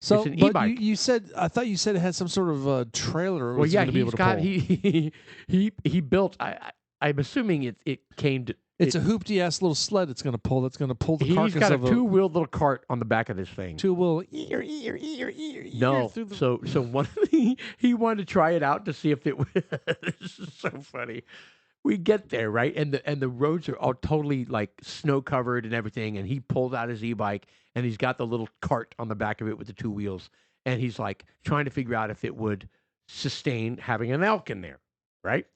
So, It's an but e-bike. you said I thought you said it had some sort of trailer. It Well, was yeah, going to be able he's to got pull. he built. I'm assuming it came to. It's a hoopty ass little sled. It's going to pull. That's going to pull the He's carcass got a of two-wheeled little cart on the back of this thing. two-wheel. No, through the- so one he wanted to try it out to see if it would. This is so funny. We get there, right, and the roads are all totally like snow covered and everything. And he pulled out his e-bike and he's got the little cart on the back of it with the two wheels, and he's like trying to figure out if it would sustain having an elk in there, right?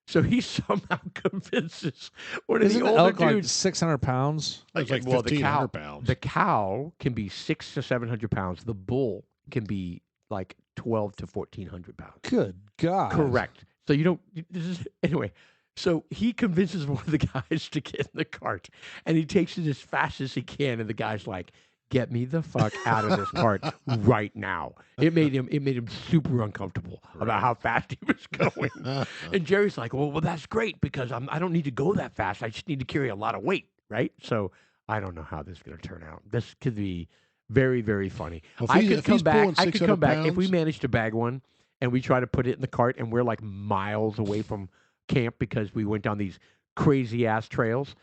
So he somehow convinces one of Isn't the the older elk like dudes. 600 pounds? It's like well, the 1,500 cow, pounds. the cow can be 600 to 700 pounds. The bull can be like 12 to 1,400 pounds. Good God! Correct. So you don't. This is anyway. So he convinces one of the guys to get in the cart, and he takes it as fast as he can. And the guy's like, "Get me the fuck out of this cart right now!" It made him super uncomfortable about Right. how fast he was going. And Jerry's like, "Well, that's great because I don't need to go that fast. I just need to carry a lot of weight, right?" So I don't know how this is going to turn out. This could be very, very funny. Well, I if could come he's back. pulling I could 600 come back if we pounds- manage to bag one and we try to put it in the cart and we're like miles away from camp because we went down these crazy ass trails.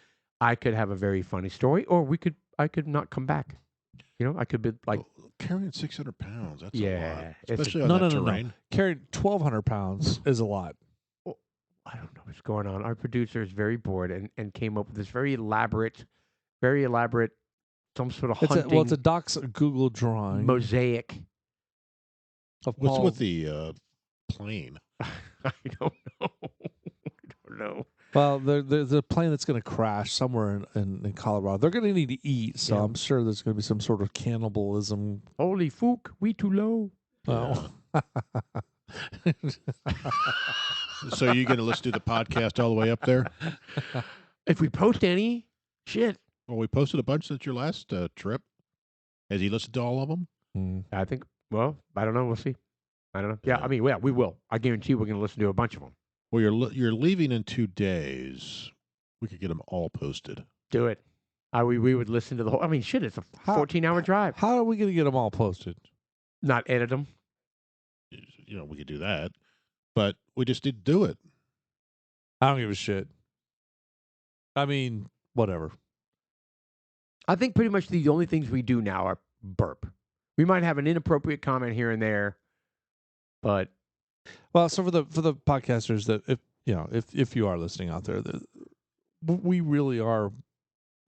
I could have a very funny story, or I could not come back. You know, I could be like, Well, carrying 600 pounds, that's a Yeah, lot. it's a- Especially on No, that no, no, no. terrain. Carrying 1,200 pounds is a lot. I don't know what's going on. Our producer is very bored and came up with this very elaborate, some sort of hunting It's a Doc's Google drawing mosaic. of What's Paul. with the plane? I don't know. I don't know. Well, there's a plane that's going to crash somewhere in Colorado. They're going to need to eat, so Yeah. I'm sure there's going to be some sort of cannibalism. Holy fook, we too low. Oh. So you're going to listen to the podcast all the way up there? If we post any, shit. Well, we posted a bunch since your last trip. Has he listened to all of them? Mm. I think. Well, I don't know. We'll see. I don't know. Yeah, I mean, yeah, we will. I guarantee we're going to listen to a bunch of them. Well, you're leaving in 2 days. We could get them all posted. Do it. We would listen to the whole. I mean, shit, it's a How- 14-hour drive. How are we going to get them all posted? Not edit them. You know, we could do that, but we just need to do it. I don't give a shit. I mean, whatever. I think pretty much the only things we do now are burp. We might have an inappropriate comment here and there, but Well, so for the podcasters that if you are listening out there, we really are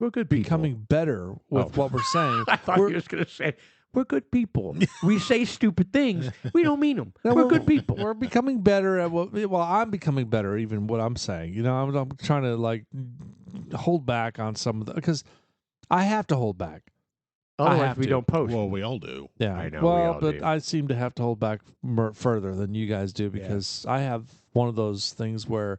we're good people. becoming better with what we're saying. I thought We're- you was going to say we're good people. We say stupid things. We don't mean them. No, we're good people. We're becoming better at what. Well, I'm becoming better even what I'm saying. You know, I'm trying to like hold back on some of the because I have to hold back. Otherwise, have we to. don't post. Well, we all do. Yeah, I know, we Well, all but do. I seem to have to hold back further than you guys do because I have one of those things where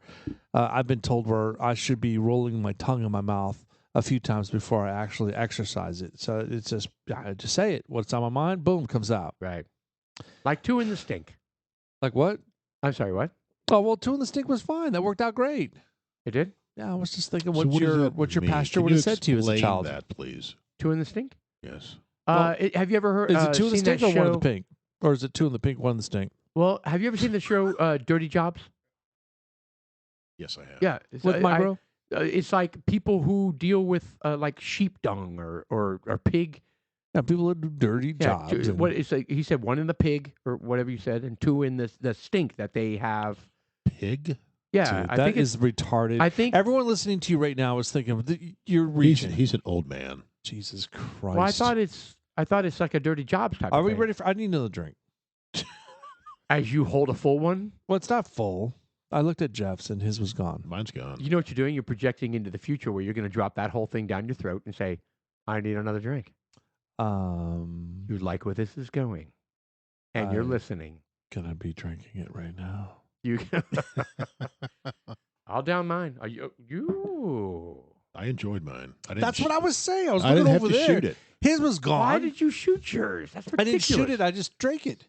I've been told where I should be rolling my tongue in my mouth a few times before I actually exercise it. So it's just I just say it. What's on my mind? Boom, comes out. Right. Like 2 in the stink. Like what? I'm sorry, what? Oh well, 2 in the stink was fine. That worked out great. It did? Yeah, I was just thinking So what what does that your mean? pastor Can would you have said to you as a explain child. that, please? 2 in the stink? Yes. Have you ever heard? Is it 2 in the seen that stink or 1 in the show- pink? Or is it 2 in the pink, 1 in the stink? Well, have you ever seen the show Dirty Jobs? Yes, I have. Yeah. It's, With Micro? it's like people who deal with like sheep dung or pig. Yeah, people that do dirty jobs. and- What it's like, he said 1 in the pig or whatever you said, and 2 in the stink that they have. Pig? Yeah, Dude, I that think is retarded. I think. Everyone listening to you right now is thinking you're reaching. He's an old man. Jesus Christ! Well, I thought it's like a Dirty Jobs type. Are of we thing. ready for? I need another drink. As you hold a full one, Well, it's not full. I looked at Jeff's and his was gone. Mine's gone. you know what you're doing. You're projecting into the future where you're going to drop that whole thing down your throat and say, "I need another drink." You like where this is going, and you're I- listening. Gonna be drinking it right now. You, I'll down mine. Are you? I enjoyed mine. That's what I was saying. I was I looking didn't have over to there. shoot it. His was gone. Why did you shoot yours? That's I ridiculous. didn't shoot it. I just drank it.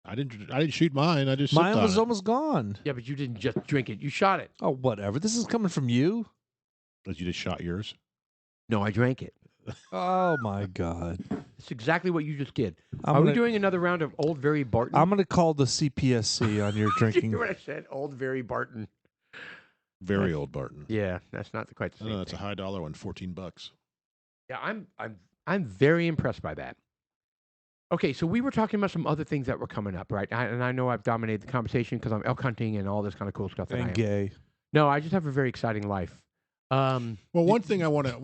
I didn't shoot mine. I just Mine sipped on was it. almost gone. Yeah, but you didn't just drink it. You shot it. Oh, whatever. This is coming from you. As you just shot yours. No, I drank it. Oh my God. It's exactly what you just did. I'm Are we gonna, doing another round of Old Very Barton? I'm gonna call the CPSC on your you drinking. hear what I said? Old Very Barton. Very old Barton. Yeah, that's not quite the I same. know that's a thing. high dollar one. $14. Yeah, I'm very impressed by that. Okay, so we were talking about some other things that were coming up, right? And I know I've dominated the conversation because I'm elk hunting and all this kind of cool stuff. That I And am. gay. No, I just have a very exciting life. Well, one thing I want to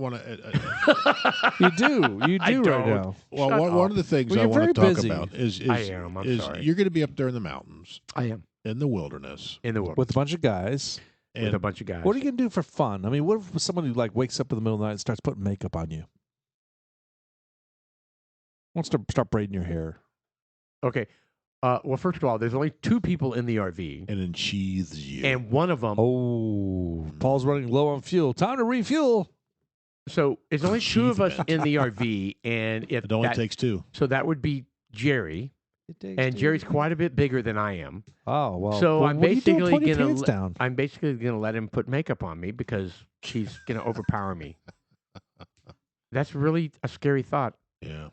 You do. You I do right don't. now. well, Shut one up. of the things Well, I you're want to very talk busy. about is I am. I'm sorry. you're going to be up there in the mountains, I am in the wilderness, in the world With a bunch of guys. with a and bunch of guys. What are you gonna do for fun? I mean, what if someone who like wakes up in the middle of the night and starts putting makeup on you? Wants to start braiding your hair. Okay, Well, first of all, there's only 2 people in the RV, And then sheathes you. and one of them. Oh, Paul's running low on fuel. Time to refuel. So it's only 2 of us Achievement. in the RV, and if It only that, takes 2. so that would be Jerry, It takes and two. Jerry's quite a bit bigger than I am. Oh well. So well, I'm what are you doing? basically Putting your gonna pants down. I'm basically gonna let him put makeup on me because he's gonna overpower me. That's really a scary thought. Yeah.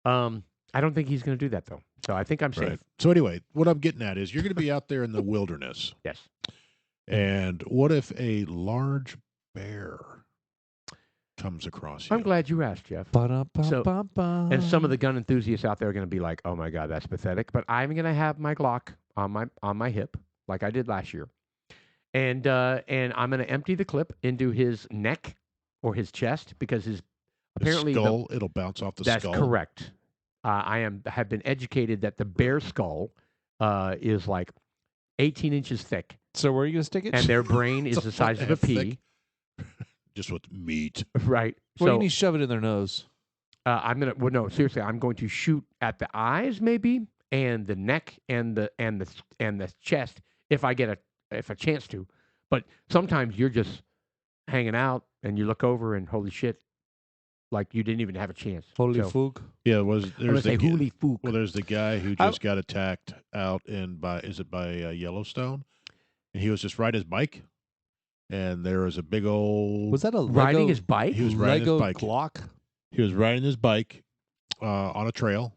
I don't think he's gonna do that though. So I think I'm safe. Right. So anyway, what I'm getting at is you're going to be out there in the wilderness. Yes. And what if a large bear comes across you? I'm glad you asked, Jeff. Ba-da-ba-ba-ba. And some of the gun enthusiasts out there are going to be like, "Oh my God, that's pathetic." But I'm going to have my Glock on my hip, like I did last year, and I'm going to empty the clip into his neck or his chest because his apparently the skull, it'll bounce off the that's skull. correct. Have been educated that the bear skull is like 18 inches thick, So where are you gonna stick it? and their brain is It's the size of a thick. pea. Just with meat. Right. Well, you So need to shove it in their nose. I'm gonna. Well, no, seriously, I'm going to shoot at the eyes, maybe, and the neck, and the chest, if I get a chance to. But sometimes you're just hanging out, and you look over, and holy shit, like you didn't even have a chance. Holy So, fook. Yeah, I'm gonna there's say the holy fook. well, there's the guy who I- just got attacked out by Yellowstone, and he was just riding his bike, and there was a big old. Was that a Riding Lego, his bike. He was riding his Lego bike. Glock? He was riding his bike on a trail,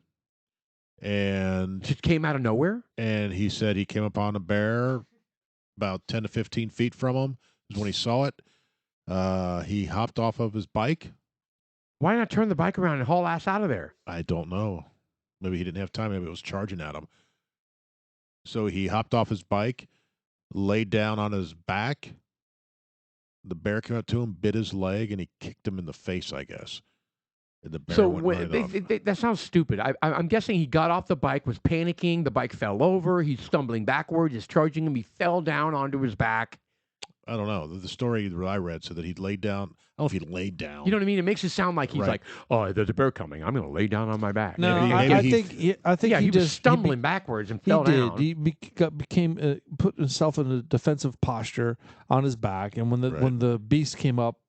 and Just came out of nowhere. he said he came upon a bear about 10 to 15 feet from him. Is when he saw it. He hopped off of his bike. Why not turn the bike around and haul ass out of there? I don't know. Maybe he didn't have time. Maybe it was charging at him. So he hopped off his bike, laid down on his back. The bear came up to him, bit his leg, and he kicked him in the face, I guess. And the bear So went right off. that sounds stupid. I'm guessing he got off the bike, was panicking. The bike fell over. He's stumbling backwards. It's charging him. He fell down onto his back. I don't know. The story that I read said that he laid down. I don't know if he laid down. You know what I mean? It makes it sound like he's Right. like, "Oh, there's a bear coming. I'm going to lay down on my back." No, Maybe- I, maybe I he- think I think yeah, he was just stumbling backwards and He fell did. down. He became put himself in a defensive posture on his back, and when Right. the beast came up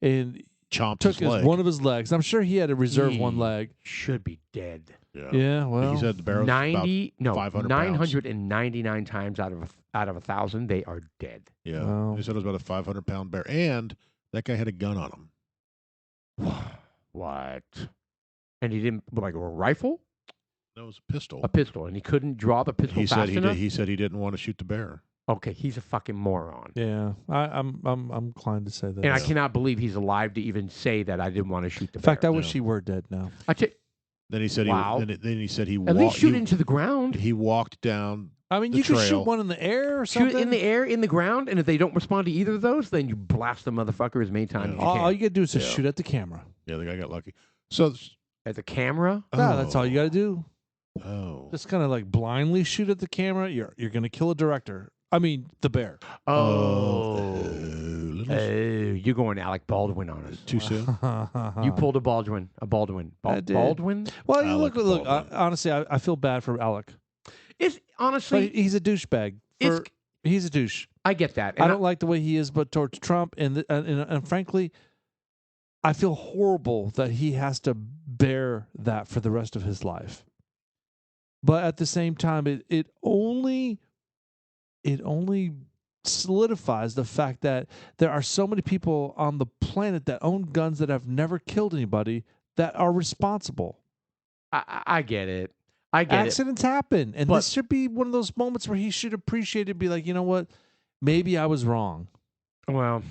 and chomped took his leg. one of his legs, I'm sure he had to reserve one He leg. should be dead. Yeah. Yeah, well, he said the bear was about 500 pounds. 999 times out of 1,000, they are dead. Yeah. Wow. He said it was about a 500-pound bear, and that guy had a gun on him. What? And he didn't like a rifle, That was a pistol. a pistol, and he couldn't draw the pistol He fast said enough. he said he didn't want to shoot the bear. Okay, he's a fucking moron. yeah, I'm inclined to say that. And I Yeah. cannot believe he's alive to even say that I didn't want to shoot the In fact, bear. I wish Yeah. he were dead now. Then he said Wow. then he said he At walked. least shoot into the ground. He walked down. I mean, The you could shoot trail. one in the air or Shoot something. it in the air, in the ground, and if they don't respond to either of those, then you blast the motherfucker as many times Yeah. as you all can. you gotta do is just Yeah. shoot at the camera. Yeah, the guy got lucky. So, At the camera? Yeah, that's all you gotta do. Oh, Just kind of like blindly shoot at the camera. You're gonna kill a director. I mean, the bear. You're going Alec Baldwin on us. too soon. You pulled a Baldwin. I did. Baldwin? Well, Alec look. Baldwin. Honestly, I feel bad for Alec. It's But honestly, he's a douchebag. it's. He's a douche. I get that. I And don't like the way he is, but towards Trump, and frankly, I feel horrible that he has to bear that for the rest of his life. But at the same time, it only solidifies the fact that there are so many people on the planet that own guns that have never killed anybody that are responsible. I get it. I get it. Accidents happen, and But- this should be one of those moments where he should appreciate it. Be like, you know what? Maybe I was wrong. Well,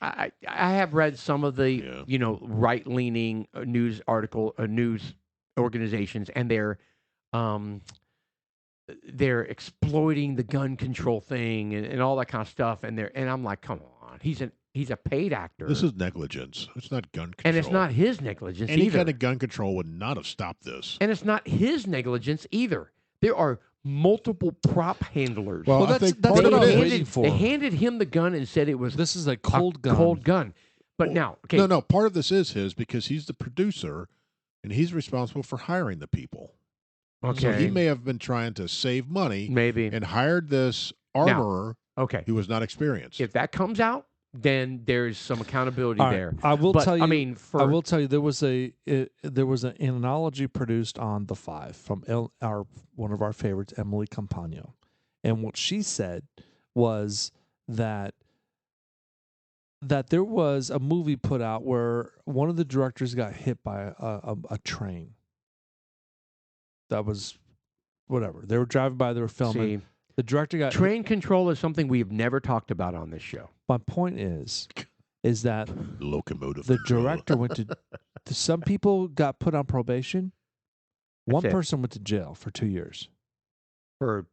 I have read some of the Yeah. right leaning news organizations, and they're exploiting the gun control thing and all that kind of stuff, and I'm like, come on, he's a paid actor. This is negligence. It's not gun control. and it's not his negligence Any either. kind of gun control would not have stopped this. And it's not his negligence either. There are multiple prop handlers. Well, I that's think that's part what of I it was is- waiting for. They handed him the gun and said it was This is a a cold gun. Cold gun. But now, okay, No. Part of this is his because he's the producer, and he's responsible for hiring the people. Okay. So he may have been trying to save money Maybe. and hired this armorer Okay. who was not experienced. If that comes out, then there's some accountability All right, there. I will But, tell you. I mean, I will tell you there was an analogy produced on The Five from one of our favorites, Emily Campagno, and what she said was that there was a movie put out where one of the directors got hit by a train. That was whatever. They were driving by, they were filming. See, The director got hit. train control is something we've never talked about on this show. My point is that Locomotive the control. director went to some people got put on probation. One it. person went to jail for 2 years For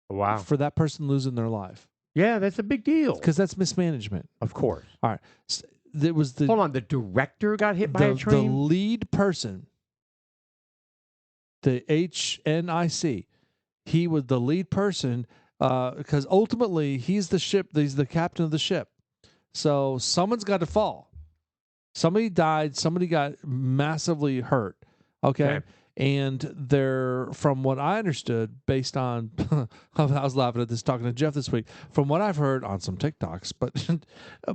wow. for that person losing their life Yeah, that's a big deal. because that's mismanagement. Of course. There was Hold on, the director got hit by a the train? lead person, the HNIC. He was the lead person because ultimately he's the captain of the ship. So someone's got to fall. Somebody died. Somebody got massively hurt. Okay. And they're, from what I understood, based on, I was laughing at this talking to Jeff this week, from what I've heard on some TikToks,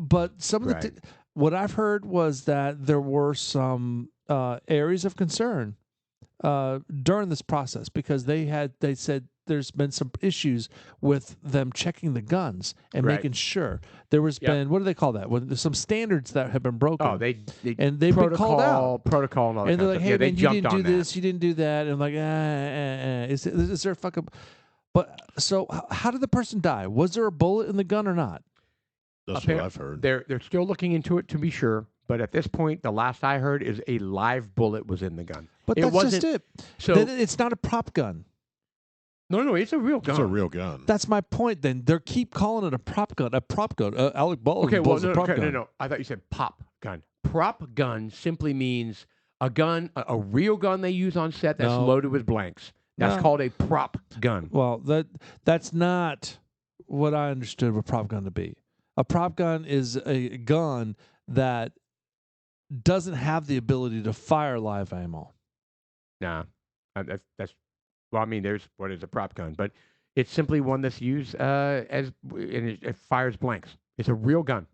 but some of what I've heard was that there were some areas of concern during this process because they said there's been some issues with them checking the guns and making sure there was been, what do they call that? When there's some standards that have been broken. Oh, they've been called out. Protocol and all that. And they're like, hey, they man, you didn't do on this, that. you didn't do that. And I'm like, is there a fucking... But so how did the person die? Was there a bullet in the gun or not? That's what I've heard. They're still looking into it to be sure. But at this point, the last I heard is a live bullet was in the gun. But that's just it. So it's not a prop gun. No, it's a real gun. It's a real gun. That's my point. Then they keep calling it a prop gun. A prop gun. Alec Baldwin. Okay, well, a prop gun. no. I thought you said pop gun. Prop gun simply means a gun, a real gun they use on set that's loaded with blanks. That's called a prop gun. Well, that's not what I understood a prop gun to be. A prop gun is a gun that doesn't have the ability to fire live ammo. Nah, that's. Well, I mean, there's what is a prop gun, but it's simply one that's used and it fires blanks. It's a real gun.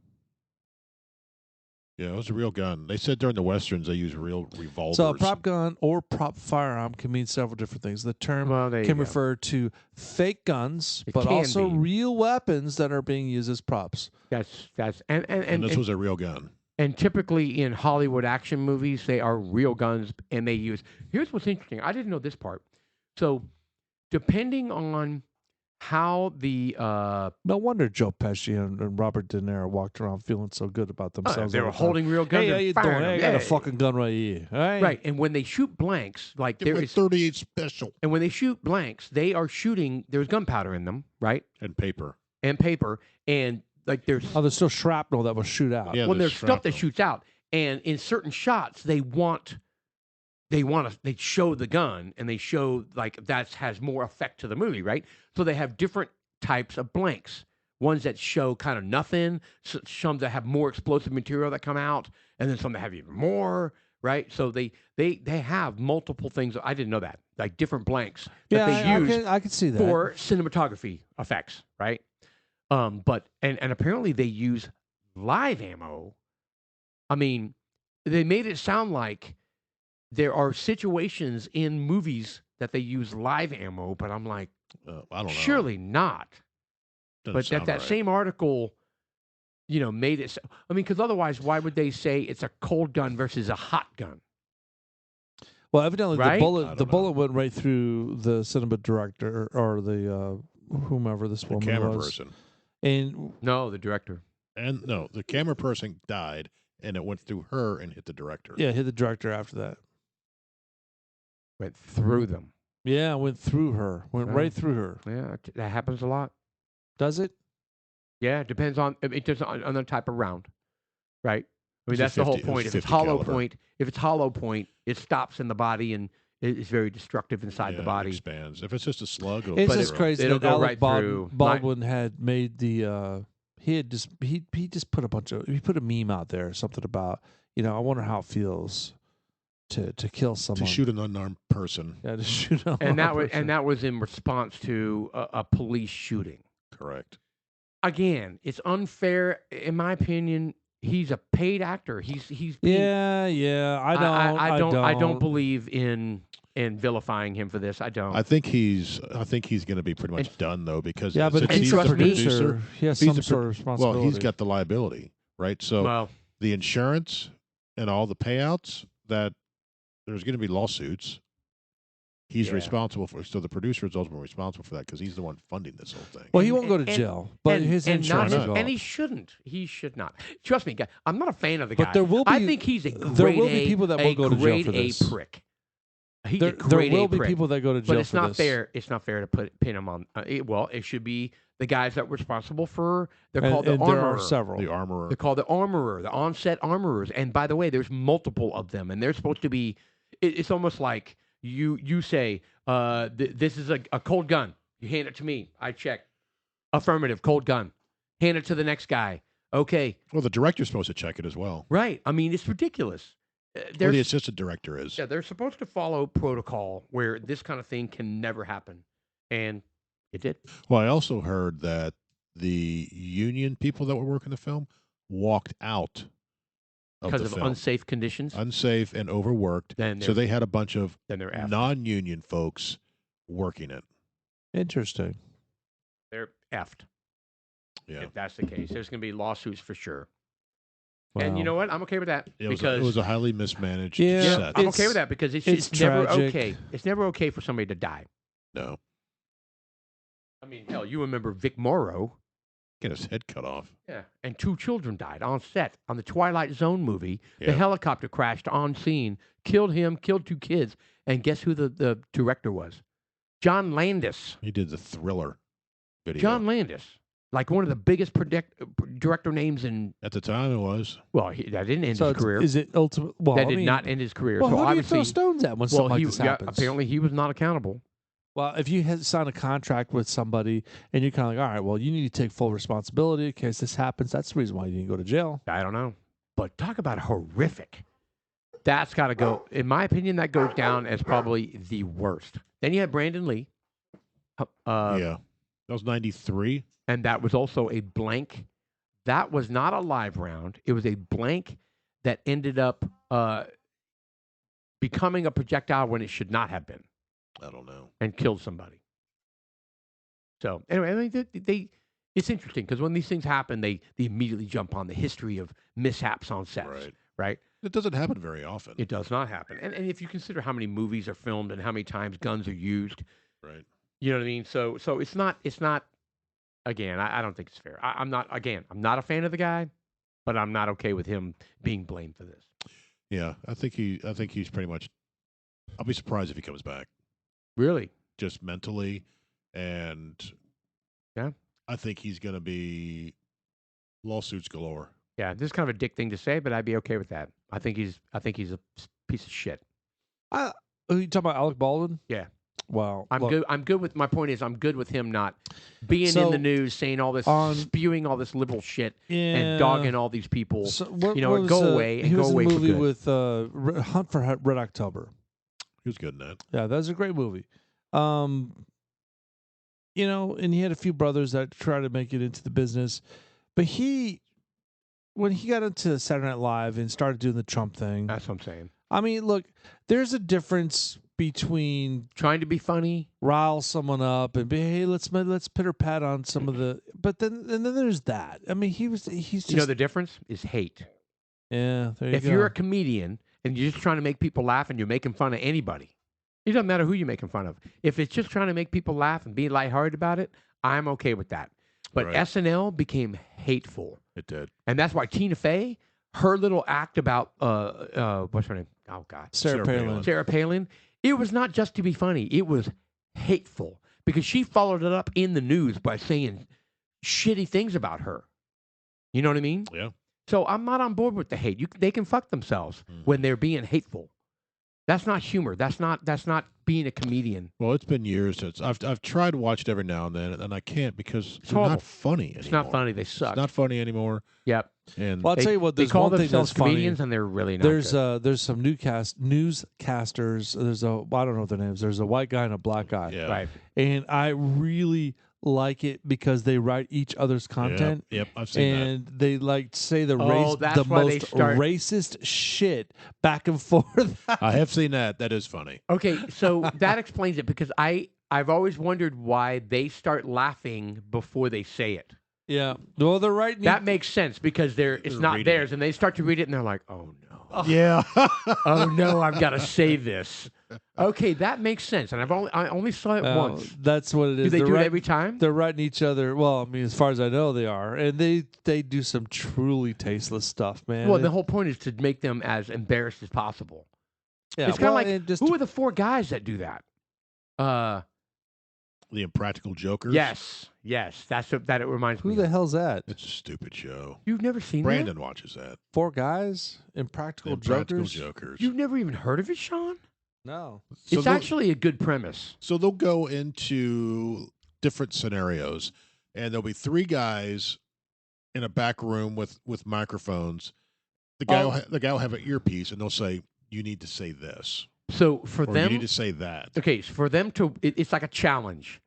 Yeah, it was a real gun. They said during the westerns they use real revolvers. So a prop gun or prop firearm can mean several different things. The term can refer to fake guns, but also real weapons that are being used as props. That's and this was a real gun. And typically in Hollywood action movies, they are real guns, and they use. Here's what's interesting. I didn't know this part. So, depending on how the no wonder Joe Pesci and Robert De Niro walked around feeling so good about themselves. They were holding real guns. Hey, how you doing? Hey, I got a fucking gun right here. Hey. Right, and when they shoot blanks, like there is 38 special. And when they shoot blanks, they are shooting. There's gunpowder in them, right? And paper. And like there's still shrapnel that will shoot out. Yeah, when there's stuff that shoots out, and in certain shots they show the gun and they show like that has more effect to the movie, right? So they have different types of blanks. Ones that show kind of nothing, some that have more explosive material that come out, and then some that have even more, right? So they have multiple things. I didn't know that, like different blanks that they use. I can see that for cinematography effects, right? But apparently they use live ammo. I mean, they made it sound like there are situations in movies that they use live ammo, but I'm like, I don't know. Surely not. But that same article, made it. I mean, because otherwise, why would they say it's a cold gun versus a hot gun? Well, evidently right? the bullet went right through the cinema director or the whomever this woman camera was. person. And no, the director. And no, the camera person died, and it went through her and hit the director. Yeah, hit the director after that. Went through them. Yeah, went through her. Went right through her. Yeah, that happens a lot. Does it? Yeah, it depends on the type of round, right? I mean, that's the whole point. If it's hollow point, it stops in the body and it's very destructive inside the body. It expands. If it's just a slug, it's just crazy it'll that go Alec right through. Baldwin had made the. He just put a meme out there, something about I wonder how it feels to kill someone. To shoot an unarmed person. Yeah, to shoot an And unarmed person. that was in response to a police shooting. Correct. Again, it's unfair, in my opinion. He's a paid actor. He's being, Yeah. I I don't believe in vilifying him for this. I don't. I think he's going to be pretty much done though, because Yeah, but since and he's trust the me- producer, he has he's some the sort of responsibility. well, he's got the liability, right? So well, the insurance and all the payouts, that there's going to be lawsuits. He's Yeah. responsible for. So the producer is ultimately responsible for that because he's the one funding this whole thing. Well, he won't go to and- jail, but his insurance not- will. and he shouldn't. He should not. Trust me, guy. I'm not a fan of the But guy. there will I be- think he's a grade there will be A- people that a will go to jail grade for A this. prick. He's there a grade will A be prick. people that go to jail But it's for not this. fair. It's not fair to pin him on. It should be the guys that were responsible for. They're called And the there armorer. are several. The armorer. They're called the armorer, the on-set armorers. And by the way, there's multiple of them, and they're supposed to be. It's almost like you say, this is a cold gun. You hand it to me. I check. Affirmative, cold gun. Hand it to the next guy. Okay, Well, the director's supposed to check it as well. right. I mean, it's ridiculous. Or There's the assistant director is. Yeah, they're supposed to follow protocol where this kind of thing can never happen, and it did. Well, I also heard that the union people that were working the film walked out of Because the of film. unsafe conditions. Unsafe and overworked. Then So they're they had a bunch of then they're effed. non-union folks working it. Interesting. They're effed. Yeah. If that's the case, there's going to be lawsuits for sure. And you Wow. know what? I'm okay with that It because was a highly mismanaged Yeah. set. I'm It's- okay with that because it's it's never tragic. okay. It's never okay for somebody to die. No. I mean, hell, you remember Vic Morrow? Get his head cut off. Yeah. And 2 children died on set on the Twilight Zone movie. The Yeah. helicopter crashed on scene, killed him, killed 2 kids, and guess who the director was? John Landis. He did the Thriller video. John Landis, like one of the biggest director names in. At the time, it was. Well, that didn't end So his career. is it ultimate? Well, That I did mean, not end his career. Well, so who do you obviously, throw stones at when something like this happens? apparently he was not accountable. Well, if you had signed a contract with somebody and you're kind of like, all right, well, you need to take full responsibility in case this happens. That's the reason why you didn't go to jail. I don't know, but talk about horrific. That's got to go. In my opinion, that goes down as probably the worst. Then you had Brandon Lee. Yeah. That was 93. And that was also a blank. That was not a live round. It was a blank that ended up becoming a projectile when it should not have been, I don't know. and killed somebody. So anyway, I mean, it's interesting because when these things happen, they immediately jump on the history of mishaps on sets, Right. right? It doesn't happen very often. It does not happen. And if you consider how many movies are filmed and how many times guns are used, Right. you know what I mean? So it's not, again, I don't think it's fair. I'm not a fan of the guy, but I'm not okay with him being blamed for this. Yeah. I think he's pretty much. I'll be surprised if he comes back. Really? Just mentally, and Yeah. I think he's going to be lawsuits galore. Yeah, this is kind of a dick thing to say, but I'd be okay with that. I think he's a piece of shit. You talking about Alec Baldwin? Yeah. Well, I'm look, good. I'm good with. My point is, I'm good with him not being in So, the news, saying all this, spewing all this liberal shit, and dogging all these people. So what, you know, what and was, go away and he go was away in a for movie good. with Hunt for Red October. He was good in that. Yeah, that was a great movie. You know, and he had a few brothers that tried to make it into the business, but when he got into Saturday Night Live and started doing the Trump thing, That's what I'm saying. I mean, look, there's a difference between Trying to be funny. rile someone up and be, hey, let's pitter pat on some of the, but then there's that. I mean, he's just, You know, the difference is hate. yeah. There you If go. you're a comedian and you're just trying to make people laugh and you're making fun of anybody, it doesn't matter who you're making fun of. If it's just trying to make people laugh and be lighthearted about it, I'm okay with that. But Right. SNL became hateful. It did. And that's why Tina Fey, her little act about what's her name? Oh God. Sarah Palin. Sarah Palin. It was not just to be funny. It was hateful because she followed it up in the news by saying shitty things about her. You know what I mean? Yeah. So I'm not on board with the hate. They can fuck themselves when they're being hateful. That's not humor. That's not being a comedian. Well, it's been years since I've tried to watch it every now and then, and I can't because It's they're horrible. not funny anymore. It's not funny. They suck. It's not funny anymore. Yep. And Well, I'll tell you what. They There's call one thing themselves that's funny. comedians, and they're really not. There's good. there's some newscasters. There's I don't know their names. There's a white guy and a black guy. yeah, Right. And I really like it because they write each other's content. Yep, I've seen And they like say the that's why they most start- racist shit back and forth. that. I have seen that. That is funny. Okay, so that explains it because I've always wondered why they start laughing before they say it. Yeah. Well, they're writing. That makes sense because it's They're not reading theirs, and they start to read it, and they're like, "Oh no, Yeah. oh no, I've got to say this." Okay, that makes sense, and I only saw it once. That's what it Do is. they They're do it writing- every time? They're writing each other. Well, I mean, as far as I know, they are, and they do some truly tasteless stuff, man. Well, the whole point is to make them as embarrassed as possible. yeah, It's kind of well, like and just who are the four guys that do that? The Impractical Jokers. Yes, that's what that it reminds who me. the of. hell's that? It's a stupid show. You've never seen Brandon watches that. 4 guys, The Impractical Impractical Jokers. Jokers. that? You've never even heard of it, Sean? No. So It's they'll- actually a good premise. So they'll go into different scenarios, and there'll be 3 guys in a back room with microphones. The guy will have an earpiece, and they'll say, "You need to say this," So for or them, "You need to say that." okay, so for them to, it's like a challenge.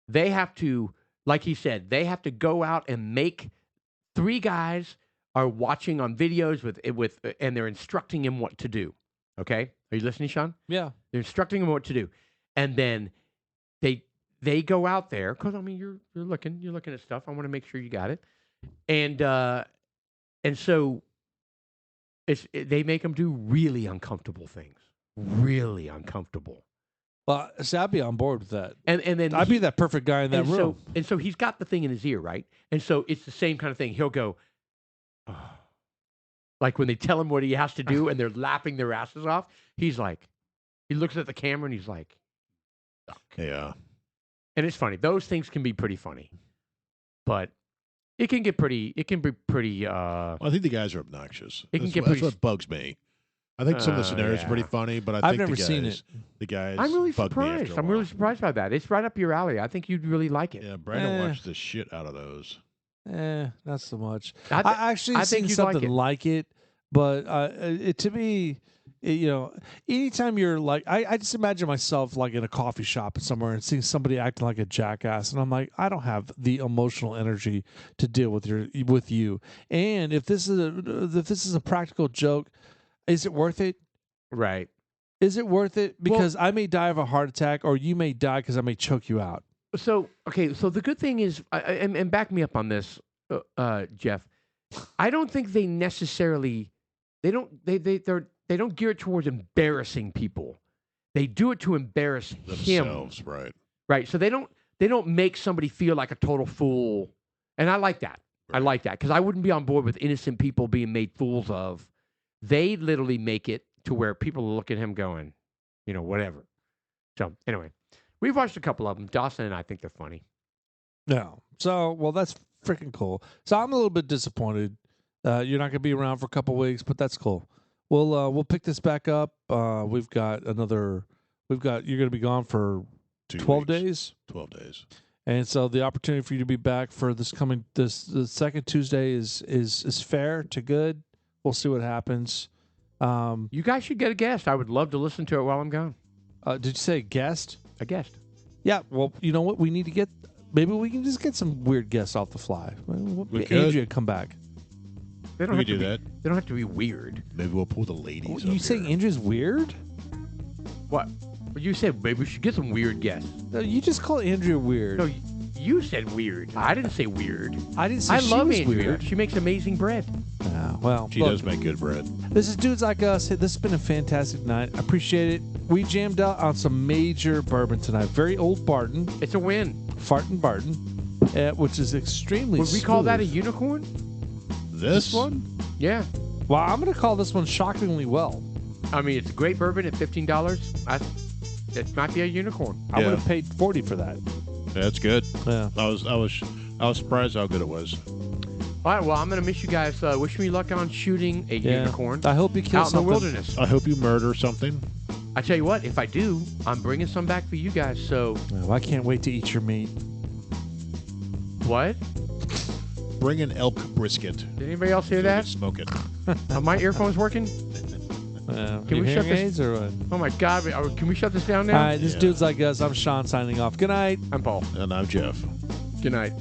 They have to, like he said, they have to go out and make 3 guys are watching on videos and they're instructing him what to do. Okay, are you listening, Sean? Yeah. They're instructing him what to do, and then they go out there because I mean you're looking at stuff. I want to make sure you got it, and so they make them do really uncomfortable things, really uncomfortable. Well, see, I'd be on board with that. And then I'd be that perfect guy in that room. So he's got the thing in his ear, right? And so it's the same kind of thing. He'll go, oh. Like when they tell him what he has to do and they're laughing their asses off. He's like, he looks at the camera and he's like, "Suck." Yeah. And it's funny. Those things can be pretty funny, but it can be pretty. Well, I think the guys are obnoxious. It can That's get what- that's pretty- what bugs me. I think some of the scenarios are pretty yeah. funny, but I I've think never the guys, seen it. The guys, I'm really bug me after surprised. a I'm really while. surprised by that. It's right up your alley. I think you'd really like it. Yeah, Brandon Eh. watched the shit out of those. Not so much. I I actually I seen think you'd like something it. like it, but to me, anytime you're like, I just imagine myself like in a coffee shop somewhere and seeing somebody acting like a jackass, and I'm like, I don't have the emotional energy to deal with you. And if this is a practical joke, is it worth it? Right. Is it worth it? Because I may die of a heart attack, or you may die because I may choke you out. So okay, so the good thing is, and back me up on this, Jeff. I don't think they necessarily they don't gear it towards embarrassing people. They do it to embarrass him, Themselves, right? right? So they don't make somebody feel like a total fool, and I like that. I Right. like that because I wouldn't be on board with innocent people being made fools of. They literally make it to where people look at him going, whatever. So anyway. We've watched a couple of them. Dawson and I think they're funny. No. So, well, that's freaking cool. So I'm a little bit disappointed. You're not going to be around for a couple weeks, but that's cool. We'll pick this back up. You're going to be gone for 2 12 weeks. days. 12 days. And so the opportunity for you to be back for the second Tuesday is fair to good. We'll see what happens. You guys should get a guest. I would love to listen to it while I'm gone. Did you say guest? A guest. Yeah. Well, you know what? We need to get. Maybe we can just get some weird guests off the fly. We could. Andrea, come back. They don't We have could to do be, that. They don't have to be weird. Maybe we'll pull the ladies. You up saying here. Andrea's weird? What? Well, you said maybe we should get some weird guests. No, you just call Andrea weird. No, you said weird. I didn't say weird. I didn't say I she love was Andrea. weird. She makes amazing bread. Well, She look, does make good bread. This is Dudes Like Us. This has been a fantastic night. I appreciate it. We jammed out on some major bourbon tonight. Very old Barton, It's a win. Fartin' Barton, which is extremely Would we call that a smooth. unicorn? This one? Yeah. Well, I'm going to call this one shockingly well. I mean, it's a great bourbon at $15. It might be a unicorn. I Yeah. would have paid $40 for that. That's good. Yeah. I was surprised how good it was. All right, well, I'm going to miss you guys. Wish me luck on shooting a unicorn I hope you kill out in the something. wilderness. I hope you murder something. I tell you what, if I do, I'm bringing some back for you guys. So Well, I can't wait to eat your meat. what? Bring an elk brisket. Did anybody else hear so we can that? Smoke it. Are my earphones working? Can we shut this- aids or what? Oh my God! Can we shut this down now? All right, this dude's like us. I'm Sean signing off. Good night. I'm Paul. And I'm Jeff. Good night.